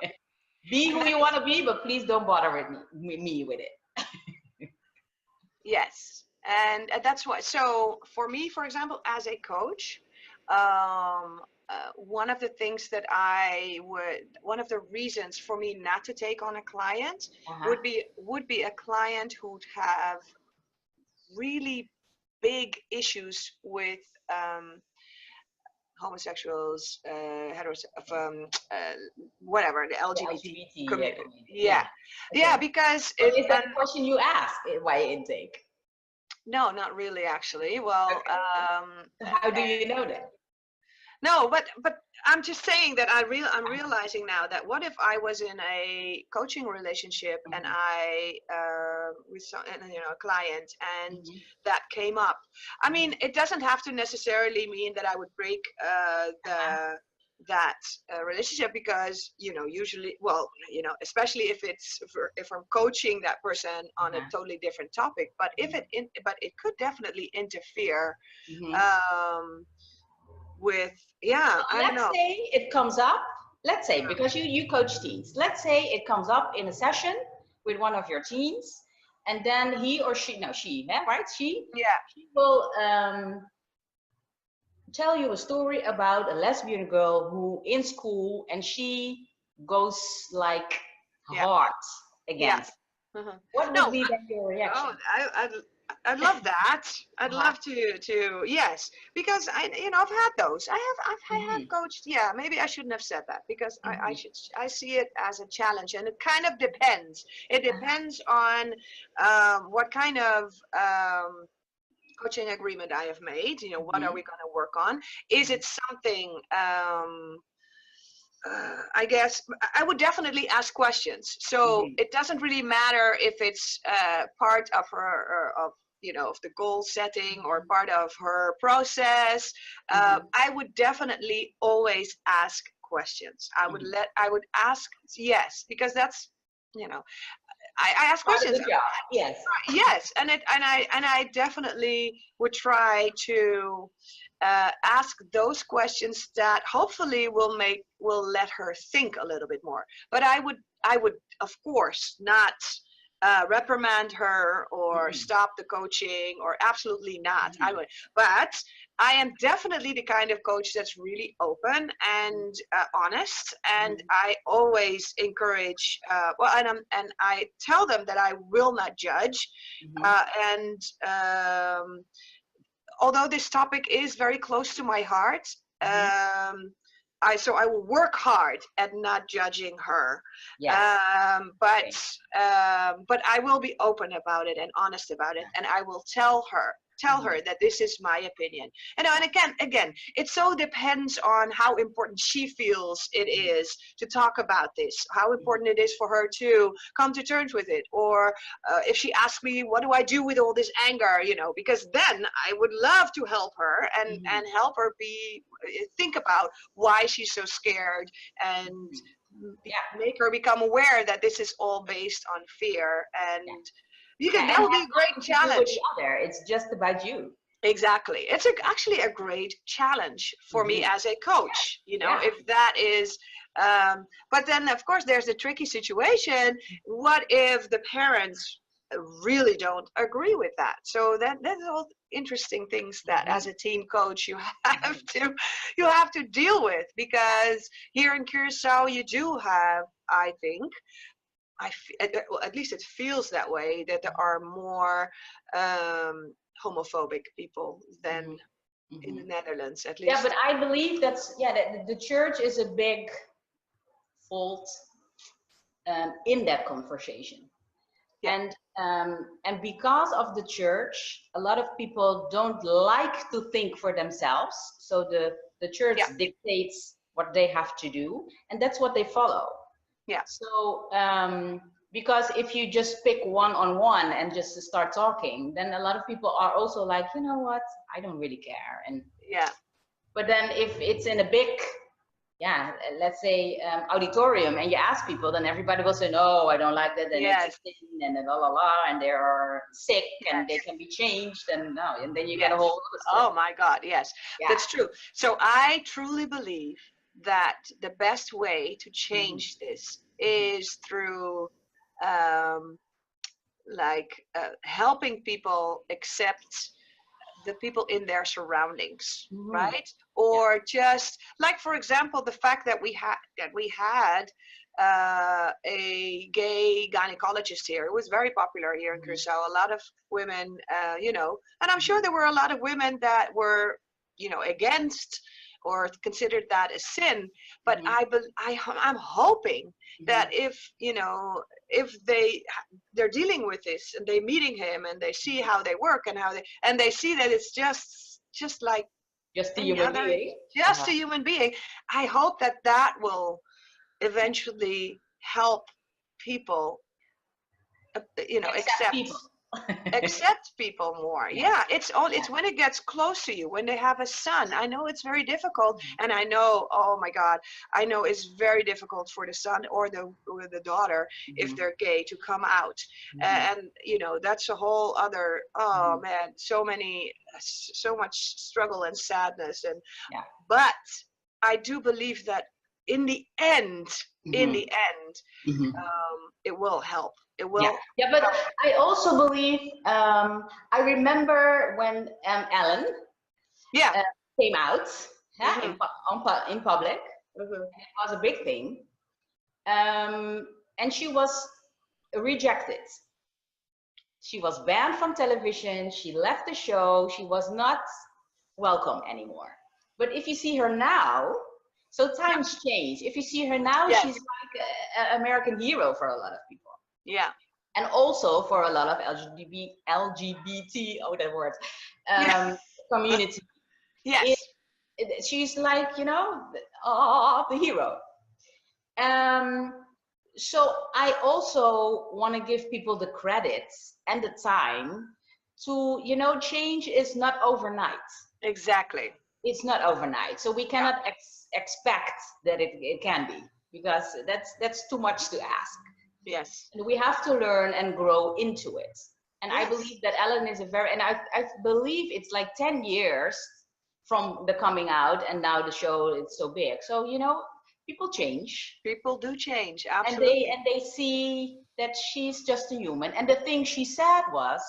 Speaker 2: Be
Speaker 1: And
Speaker 2: who
Speaker 1: then
Speaker 2: you want to be, but please don't bother me with it.
Speaker 1: yes. And that's why. So for me, for example, as a coach, one of the things that one of the reasons for me not to take on a client
Speaker 2: Uh-huh.
Speaker 1: would be a client who'd have really big issues with homosexuals, whatever, the
Speaker 2: The
Speaker 1: LGBT
Speaker 2: LGBT
Speaker 1: community.
Speaker 2: community.
Speaker 1: Yeah,
Speaker 2: Yeah.
Speaker 1: yeah,
Speaker 2: Okay.
Speaker 1: because
Speaker 2: So
Speaker 1: it.
Speaker 2: is that
Speaker 1: And
Speaker 2: the question you ask? Why intake?
Speaker 1: no, not really, actually. Well,
Speaker 2: Okay. So how do you know that?
Speaker 1: no, but I'm just saying that I'm realizing now that what if I was in a coaching relationship and
Speaker 2: Mm-hmm.
Speaker 1: I with some, a client, and
Speaker 2: Mm-hmm.
Speaker 1: that came up. I mean, it doesn't have to necessarily mean that I would break
Speaker 2: Uh-huh.
Speaker 1: that relationship, because usually, well, especially if if I'm coaching that person on a
Speaker 2: Uh-huh.
Speaker 1: totally different topic. But but it could definitely interfere
Speaker 2: Mm-hmm.
Speaker 1: um, with, yeah, I don't
Speaker 2: Let's
Speaker 1: know.
Speaker 2: say it comes up, let's say,
Speaker 1: Yeah.
Speaker 2: because you coach teens, let's say it comes up in a session with one of your teens, and then he or she, no, she, yeah, right,
Speaker 1: Yeah.
Speaker 2: she will tell you a story about a lesbian girl who in school, and she goes like
Speaker 1: Yeah.
Speaker 2: hard
Speaker 1: Yeah.
Speaker 2: against.
Speaker 1: Mhm.
Speaker 2: What would
Speaker 1: No,
Speaker 2: be then your reaction?
Speaker 1: oh, I'd love that. I'd
Speaker 2: Uh-huh.
Speaker 1: love to yes, because I've had those. I have
Speaker 2: Mm-hmm.
Speaker 1: coached. Yeah, maybe I shouldn't have said that, because
Speaker 2: Mm-hmm.
Speaker 1: I see it as a challenge, and it kind of depends. It
Speaker 2: Uh-huh.
Speaker 1: depends on what kind of coaching agreement I have made. What are
Speaker 2: Mm-hmm.
Speaker 1: we going to work on? Is it something? I guess I would definitely ask questions. So
Speaker 2: Mm-hmm.
Speaker 1: it doesn't really matter if it's part of her, or of of the goal setting, or part of her process.
Speaker 2: Mm-hmm.
Speaker 1: I would definitely always ask questions.
Speaker 2: Mm-hmm.
Speaker 1: I would ask, yes, because that's I ask
Speaker 2: Part of
Speaker 1: questions.
Speaker 2: the job, yes.
Speaker 1: Yes, and I definitely would try to ask those questions that hopefully will let her think a little bit more. But I would of course not reprimand her or
Speaker 2: Mhm.
Speaker 1: stop the coaching, or absolutely not. I
Speaker 2: Mhm.
Speaker 1: would, but I am definitely the kind of coach that's really open and honest, and
Speaker 2: Mhm.
Speaker 1: I always encourage. Well, and I tell them that I will not judge,
Speaker 2: Mhm.
Speaker 1: and although this topic is very close to my heart,
Speaker 2: Mhm.
Speaker 1: I will work hard at not judging her,
Speaker 2: Yes.
Speaker 1: but
Speaker 2: Okay.
Speaker 1: I will be open about it and honest about it, and I will tell her
Speaker 2: Mhm.
Speaker 1: that this is my opinion. And again, it so depends on how important she feels it
Speaker 2: Mhm.
Speaker 1: is to talk about this, how
Speaker 2: Mhm.
Speaker 1: important it is for her to come to terms with it, or if she asks me, what do I do with all this anger, because then I would love to help her and
Speaker 2: Mhm.
Speaker 1: help her think about why she's so scared, and
Speaker 2: Mhm. Yeah.
Speaker 1: make her become aware that this is all based on fear.
Speaker 2: Yeah.
Speaker 1: And
Speaker 2: Yeah.
Speaker 1: that
Speaker 2: And
Speaker 1: would be
Speaker 2: has
Speaker 1: a great
Speaker 2: nothing to do with the
Speaker 1: challenge.
Speaker 2: other. It's just about you.
Speaker 1: Exactly. It's actually a great challenge for me
Speaker 2: Mhm.
Speaker 1: as a coach,
Speaker 2: Yeah.
Speaker 1: if that is, but then of course there's a tricky situation. What if the parents really don't agree with that? So that's all interesting things that as
Speaker 2: Mhm.
Speaker 1: a team coach have
Speaker 2: Mhm.
Speaker 1: to you have to deal with,
Speaker 2: Yeah.
Speaker 1: because here in Curacao you do have, I think, well, at least it feels that way, that there are more homophobic people than
Speaker 2: Mhm.
Speaker 1: in the
Speaker 2: Mhm.
Speaker 1: Netherlands, at
Speaker 2: Yeah, but
Speaker 1: least.
Speaker 2: I believe that's yeah. That the church is a big fault in that conversation.
Speaker 1: Yeah,
Speaker 2: And because of the church, a lot of people don't like to think for themselves, so the church
Speaker 1: yeah,
Speaker 2: dictates what they have to do, and that's what they follow.
Speaker 1: yeah,
Speaker 2: So because if you just pick one on one and just start talking, then a lot of people are also like, you know what, I don't really care. And
Speaker 1: yeah.
Speaker 2: but then if it's in a big, yeah, let's say auditorium, and you ask people, then everybody will say, no, I don't like that, and it's a
Speaker 1: Yes,
Speaker 2: sin, and then la la la, and they are sick, and they
Speaker 1: yes,
Speaker 2: can be changed, and no, and then you get a
Speaker 1: yes.
Speaker 2: whole list of,
Speaker 1: Oh my God, yes,
Speaker 2: yeah.
Speaker 1: that's true. So I truly believe that the best way to
Speaker 2: Mhm.
Speaker 1: change this
Speaker 2: Mhm.
Speaker 1: is through um, helping people accept the people in their surroundings,
Speaker 2: Mhm.
Speaker 1: right?
Speaker 2: Yeah.
Speaker 1: Or just like, for example, the fact that we had a gay gynecologist here. It was very popular here in
Speaker 2: Mhm.
Speaker 1: Curacao. A lot of women, and I'm sure
Speaker 2: Mhm.
Speaker 1: there were a lot of women that were, against or considered that a sin. But
Speaker 2: Mhm.
Speaker 1: I'm hoping that
Speaker 2: Mhm.
Speaker 1: if they're dealing with this and they're meeting him and they see how they work and they see that it's just like
Speaker 2: Just a
Speaker 1: any
Speaker 2: human
Speaker 1: other,
Speaker 2: being.
Speaker 1: just
Speaker 2: Uh-huh.
Speaker 1: a human being. I hope that will
Speaker 2: Yeah.
Speaker 1: eventually help people,
Speaker 2: Accept people.
Speaker 1: accept people more.
Speaker 2: Yeah.
Speaker 1: Yeah, it's
Speaker 2: Yeah.
Speaker 1: when it gets close to you, when they have a son. I know it's very difficult, and I know, oh my God, I know it's very difficult for the son or the daughter, if
Speaker 2: Mhm.
Speaker 1: they're gay, to come out.
Speaker 2: Mhm.
Speaker 1: And that's a whole other, oh
Speaker 2: Mhm.
Speaker 1: man, so much struggle and sadness. And
Speaker 2: Yeah.
Speaker 1: but I do believe that in the end, in
Speaker 2: Mhm.
Speaker 1: the end,
Speaker 2: Mhm.
Speaker 1: it will help. It
Speaker 2: Yeah,
Speaker 1: will
Speaker 2: yeah, but
Speaker 1: help.
Speaker 2: I also believe I remember when Ellen
Speaker 1: Yeah.
Speaker 2: uh, came out, yeah,
Speaker 1: Hmm.
Speaker 2: in public.
Speaker 1: Hmm.
Speaker 2: It was a big thing, and she was rejected. She was banned from television. She left the show. She was not welcome anymore. But if you see her now, so
Speaker 1: Yep.
Speaker 2: times change. If you see her now,
Speaker 1: Yes.
Speaker 2: she's like an American hero for a lot of people.
Speaker 1: Yeah.
Speaker 2: And also for a lot of LGBT, oh that word,
Speaker 1: Yeah.
Speaker 2: um, community. It,
Speaker 1: Yes.
Speaker 2: she's like, oh, the hero. Um, so I also want to give people the credits and the time to, change is not overnight.
Speaker 1: Exactly.
Speaker 2: It's not overnight. So we
Speaker 1: Yeah.
Speaker 2: cannot expect that it can be, because that's too much to ask.
Speaker 1: Yes.
Speaker 2: And we have to learn and grow into it. And I
Speaker 1: Yes.
Speaker 2: believe that Ellen is and I believe it's like 10 years from the coming out, and now the show is so big. So, people change,
Speaker 1: People do change.
Speaker 2: and they
Speaker 1: Absolutely.
Speaker 2: and they see that she's just a human. And the thing she said was,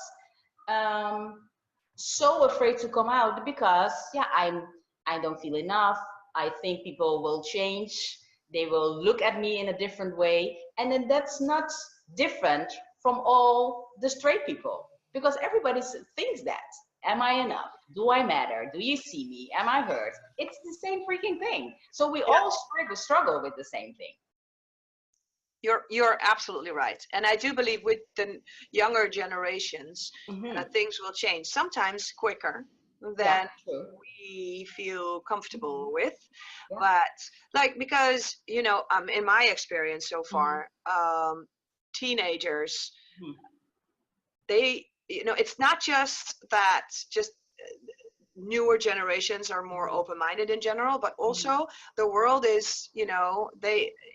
Speaker 2: so afraid to come out because, yeah, I don't feel enough. I think people will change. They will look at me in a different way. And then that's not different from all the straight people, because everybody thinks that. Am I enough? Do I matter? Do you see me? Am I heard? It's the same freaking thing. So we
Speaker 1: Yeah.
Speaker 2: all struggle with the same thing.
Speaker 1: You're absolutely right, and I do believe with the younger generations, things will change. Sometimes quicker than we feel comfortable with, but like because in my experience so far, teenagers, they it's not just that newer generations are more open-minded in general, but also the world is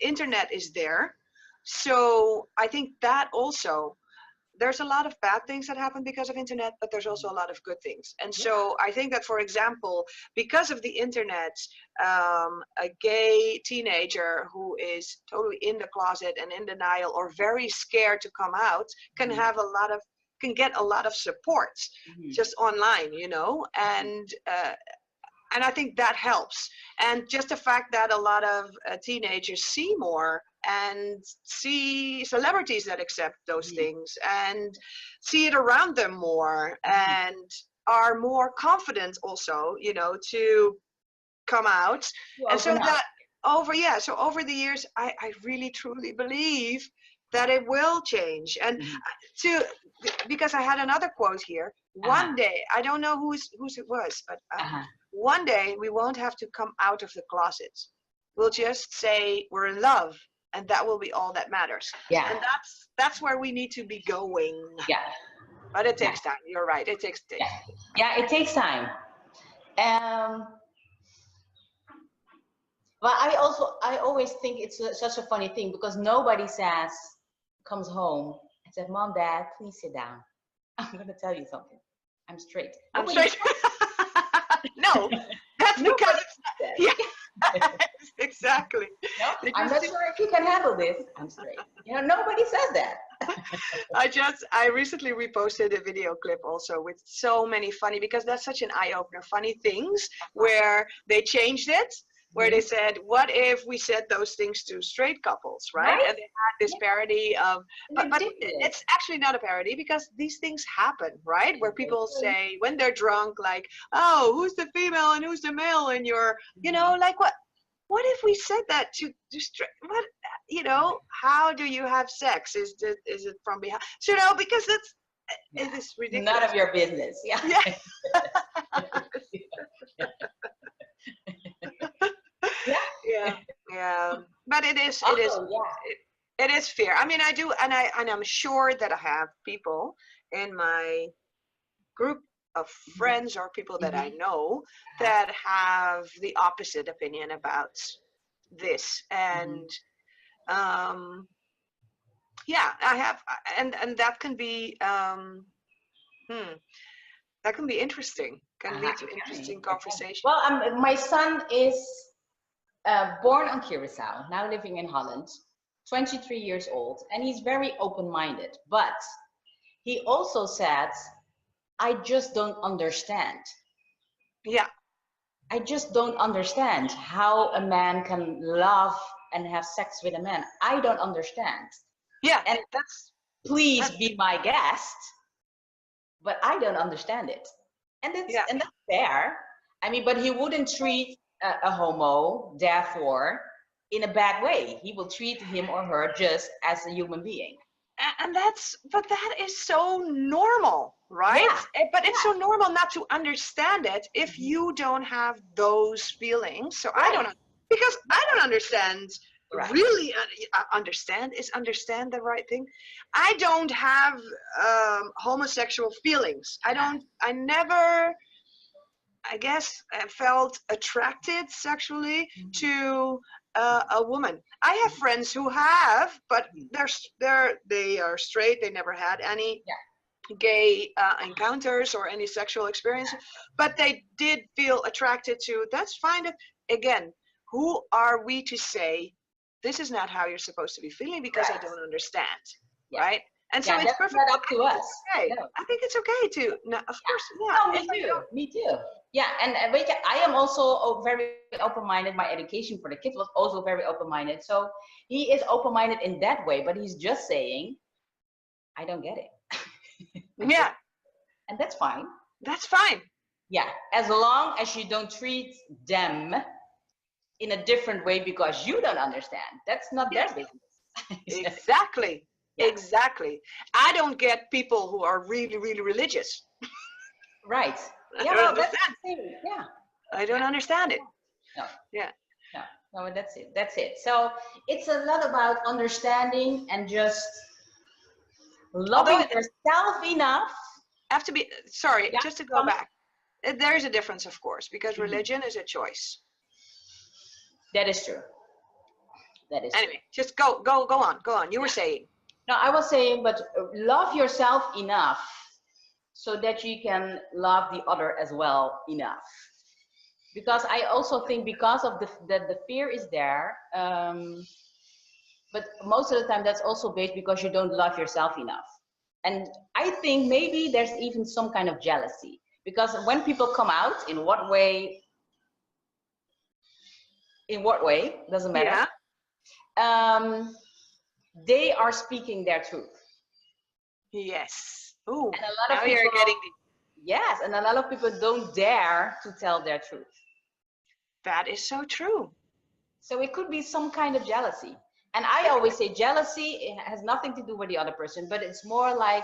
Speaker 1: internet is there. So I think that also there's a lot of bad things that happen because of internet, but there's also a lot of good things. And so I think that, for example, because of the internet, a gay teenager who is totally in the closet and in denial or very scared to come out can get a lot of support just online, and I think that helps. And just the fact that a lot of teenagers see more and see celebrities that accept those things and see it around them more and are more confident also, to come out. And so that over the years, I really truly believe that it will change. And because I had another quote here, one day, I don't know whose it was, but one day we won't have to come out of the closet. We'll just say we're in love, and that will be all that matters.
Speaker 2: Yeah.
Speaker 1: And that's where we need to be going.
Speaker 2: Yeah.
Speaker 1: But it takes time. You're right. It takes time.
Speaker 2: Yeah, it takes time. But I always think it's such a funny thing because nobody comes home and said, "Mom, Dad, please sit down. I'm going to tell you something. I'm straight."
Speaker 1: I'm straight. No, that's because exactly.
Speaker 2: No, I'm not sure if you can handle this. I'm straight. Nobody says that.
Speaker 1: I recently reposted a video clip also with so many funny, because that's such an eye-opener, funny things where they changed it, where they said, what if we said those things to straight couples, right? And they had this parody of, but it's actually not a parody because these things happen, right? Where people say when they're drunk, like, oh, who's the female and who's the male in your, like what if we said that to straight, what, how do you have sex? Is it from behind? So, because it is ridiculous.
Speaker 2: None of your business. Yeah.
Speaker 1: Yeah. But it is fear. I mean, I do, and I'm sure that I have people in my group of friends or people that I know that have the opposite opinion about this. And I have, and that can be that can be interesting, can lead to interesting conversation.
Speaker 2: Well, my son is born on Curacao, now living in Holland, 23 years old, and he's very open-minded, but he also said, I just don't understand.
Speaker 1: Yeah.
Speaker 2: I just don't understand how a man can love and have sex with a man. I don't understand.
Speaker 1: Yeah.
Speaker 2: And please be my guest, but I don't understand it. And that's fair. I mean, but he wouldn't treat a homo, therefore, in a bad way. He will treat him or her just as a human being.
Speaker 1: And that is so normal, right? But it's so normal not to understand it if you don't have those feelings. So I don't, because I don't understand. Really understand, is understand the right thing? I don't have homosexual feelings. I never, I guess, felt attracted sexually to a woman. I have friends who have, but they are straight. They never had any gay encounters or any sexual experience, but they did feel attracted to. That's fine. Again, who are we to say this is not how you're supposed to be feeling because I don't understand?
Speaker 2: Yeah.
Speaker 1: right? And so
Speaker 2: Yeah,
Speaker 1: it's
Speaker 2: that's
Speaker 1: perfect.
Speaker 2: not up to us.
Speaker 1: Okay.
Speaker 2: No.
Speaker 1: I think it's okay to, no, of course, yeah.
Speaker 2: No,
Speaker 1: If
Speaker 2: me
Speaker 1: I
Speaker 2: too.
Speaker 1: don't-
Speaker 2: Me too. Yeah, and I am also very open-minded. My education for the kids was also very open-minded. So he is open-minded in that way, but he's just saying, I don't get it.
Speaker 1: Yeah,
Speaker 2: And that's fine.
Speaker 1: that's fine.
Speaker 2: Yeah, as long as you don't treat them in a different way because you don't understand. That's not their
Speaker 1: Yes.
Speaker 2: business.
Speaker 1: Exactly.
Speaker 2: Yeah.
Speaker 1: Exactly. I don't get people who are really, really religious.
Speaker 2: Right.
Speaker 1: I
Speaker 2: Yeah,
Speaker 1: don't
Speaker 2: well, that's
Speaker 1: understand.
Speaker 2: the thing. Yeah.
Speaker 1: I don't understand it.
Speaker 2: No.
Speaker 1: Yeah.
Speaker 2: No, no, that's it. That's it. So it's a lot about understanding and just
Speaker 1: Although
Speaker 2: loving
Speaker 1: it
Speaker 2: yourself enough.
Speaker 1: have to be, sorry,
Speaker 2: Yeah,
Speaker 1: just to go back. There is a difference, of course, because
Speaker 2: Mhm.
Speaker 1: religion is a choice.
Speaker 2: That is true. That is true.
Speaker 1: Anyway, just go on. You were saying.
Speaker 2: No, I was saying, but love yourself enough so that you can love the other as well enough. Because I also think because of the fear is there, but most of the time that's also based because you don't love yourself enough. And I think maybe there's even some kind of jealousy because when people come out, in what way, doesn't matter.
Speaker 1: Yeah.
Speaker 2: They are speaking their truth.
Speaker 1: Yes. Ooh.
Speaker 2: And a lot
Speaker 1: Now
Speaker 2: of people,
Speaker 1: you're getting the.
Speaker 2: yes, and a lot of people don't dare to tell their truth.
Speaker 1: That is so true.
Speaker 2: So it could be some kind of jealousy. And I always say jealousy, it has nothing to do with the other person, but it's more like,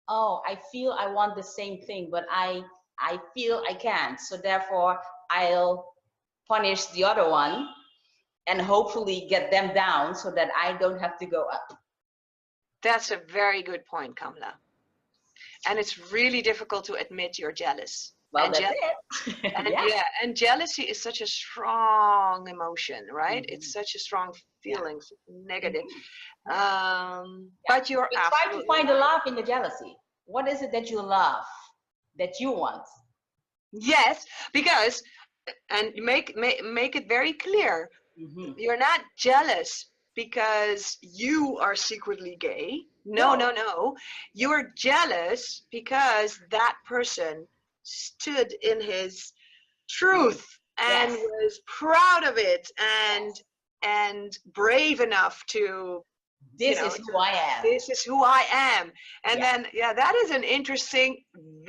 Speaker 2: oh, I feel I want the same thing, but I feel I can't. So therefore, I'll punish the other one and hopefully get them down so that I don't have to go up.
Speaker 1: That's a very good point, Kamla. And it's really difficult to admit you're jealous.
Speaker 2: Well,
Speaker 1: And
Speaker 2: that's it.
Speaker 1: and
Speaker 2: Yeah.
Speaker 1: yeah, and jealousy is such a strong emotion, right?
Speaker 2: Mhm.
Speaker 1: It's such a strong feeling, negative.
Speaker 2: Yeah.
Speaker 1: But you're
Speaker 2: But try to
Speaker 1: absolutely
Speaker 2: find the
Speaker 1: right.
Speaker 2: love in the jealousy. What is it that you love, that you want?
Speaker 1: Yes, because and make it very clear.
Speaker 2: Mhm.
Speaker 1: You're not jealous because you are secretly gay. No,
Speaker 2: No.
Speaker 1: no, no. You're jealous because that person stood in his truth and
Speaker 2: Yes.
Speaker 1: was proud of it and
Speaker 2: Yes.
Speaker 1: and brave enough to,
Speaker 2: This is who I am.
Speaker 1: this is who I am. And
Speaker 2: Yeah.
Speaker 1: then, yeah, that is an interesting,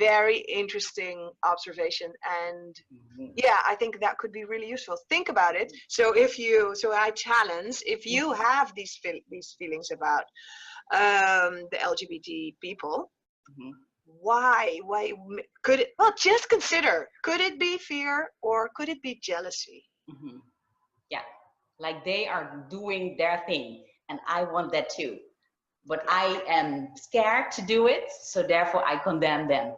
Speaker 1: very interesting observation. And
Speaker 2: Mhm.
Speaker 1: yeah, I think that could be really useful. Think about it. So so I challenge, if you have these feelings about the LGBT people,
Speaker 2: Mhm.
Speaker 1: why could it, well, just consider, could it be fear or could it be jealousy?
Speaker 2: Mhm. Yeah. Like they are doing their thing and I want that too. But I am scared to do it, so therefore I condemn them.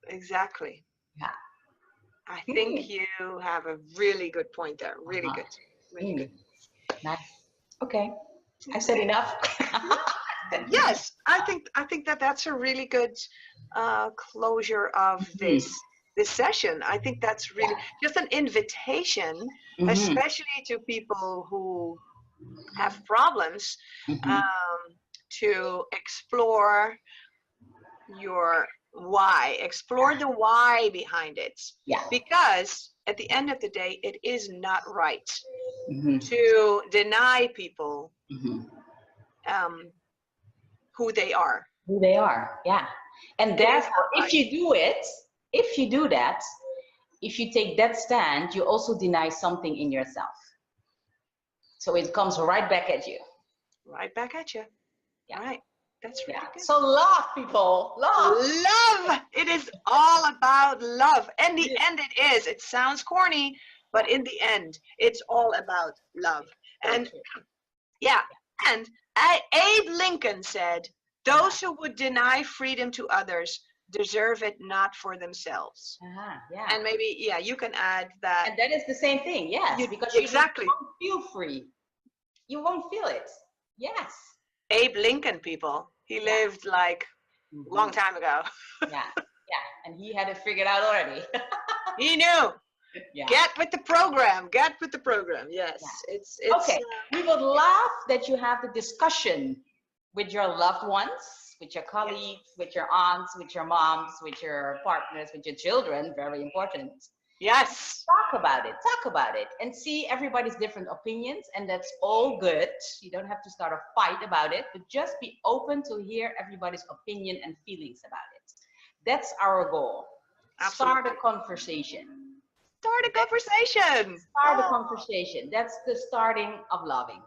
Speaker 1: Exactly.
Speaker 2: Yeah.
Speaker 1: I think you have a really good point there. Really
Speaker 2: Uh-huh.
Speaker 1: good. Really good.
Speaker 2: Nice. Okay. I said enough.
Speaker 1: Yes, I think that that's a really good closure of this session. I think that's really just an invitation,
Speaker 2: Mhm.
Speaker 1: especially to people who have problems,
Speaker 2: Mhm.
Speaker 1: to explore your why, explore the why behind it,
Speaker 2: Yeah.
Speaker 1: because at the end of the day, it is not right
Speaker 2: Mhm.
Speaker 1: to deny people
Speaker 2: Mhm.
Speaker 1: um, who they are.
Speaker 2: Who they are, yeah. And
Speaker 1: It is
Speaker 2: therefore,
Speaker 1: not
Speaker 2: if
Speaker 1: right.
Speaker 2: you do it, if you do that, if you take that stand, you also deny something in yourself. So it comes right back at you.
Speaker 1: Right back at you.
Speaker 2: Yeah.
Speaker 1: Right. That's really
Speaker 2: Yeah.
Speaker 1: good.
Speaker 2: So love, people, love.
Speaker 1: Love. It is all about love. In the end, it is. It sounds corny, but in the end, it's all about love. And yeah, and Abe Lincoln said, "Those who would deny freedom to others deserve it not for themselves."
Speaker 2: Yeah.
Speaker 1: And maybe, yeah, you can add that.
Speaker 2: And that is the same thing, yes, because
Speaker 1: exactly.
Speaker 2: you won't feel free. You won't feel it. Yes.
Speaker 1: Abe Lincoln, people. He lived like a long time ago.
Speaker 2: Yeah. And he had it figured out already.
Speaker 1: He knew.
Speaker 2: Yeah.
Speaker 1: Get with the program. Get with the program. Yes.
Speaker 2: Yeah.
Speaker 1: It's
Speaker 2: okay. We would love that you have the discussion with your loved ones, with your colleagues, with your aunts, with your moms, with your partners, with your children, very important.
Speaker 1: Yes.
Speaker 2: Talk about it, and see everybody's different opinions, and that's all good. You don't have to start a fight about it, but just be open to hear everybody's opinion and feelings about it. That's our goal.
Speaker 1: Absolutely.
Speaker 2: Start a conversation.
Speaker 1: Start a conversation.
Speaker 2: Start a conversation. That's the starting of loving.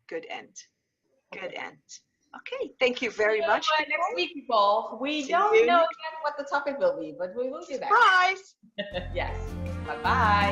Speaker 1: Good end. Good
Speaker 2: Okay.
Speaker 1: end. Okay, thank you very much.
Speaker 2: Next week, people. We
Speaker 1: See
Speaker 2: don't
Speaker 1: you
Speaker 2: know
Speaker 1: next-
Speaker 2: yet what the topic will be, but we will be back.
Speaker 1: Surprise.
Speaker 2: Yes. Bye-bye.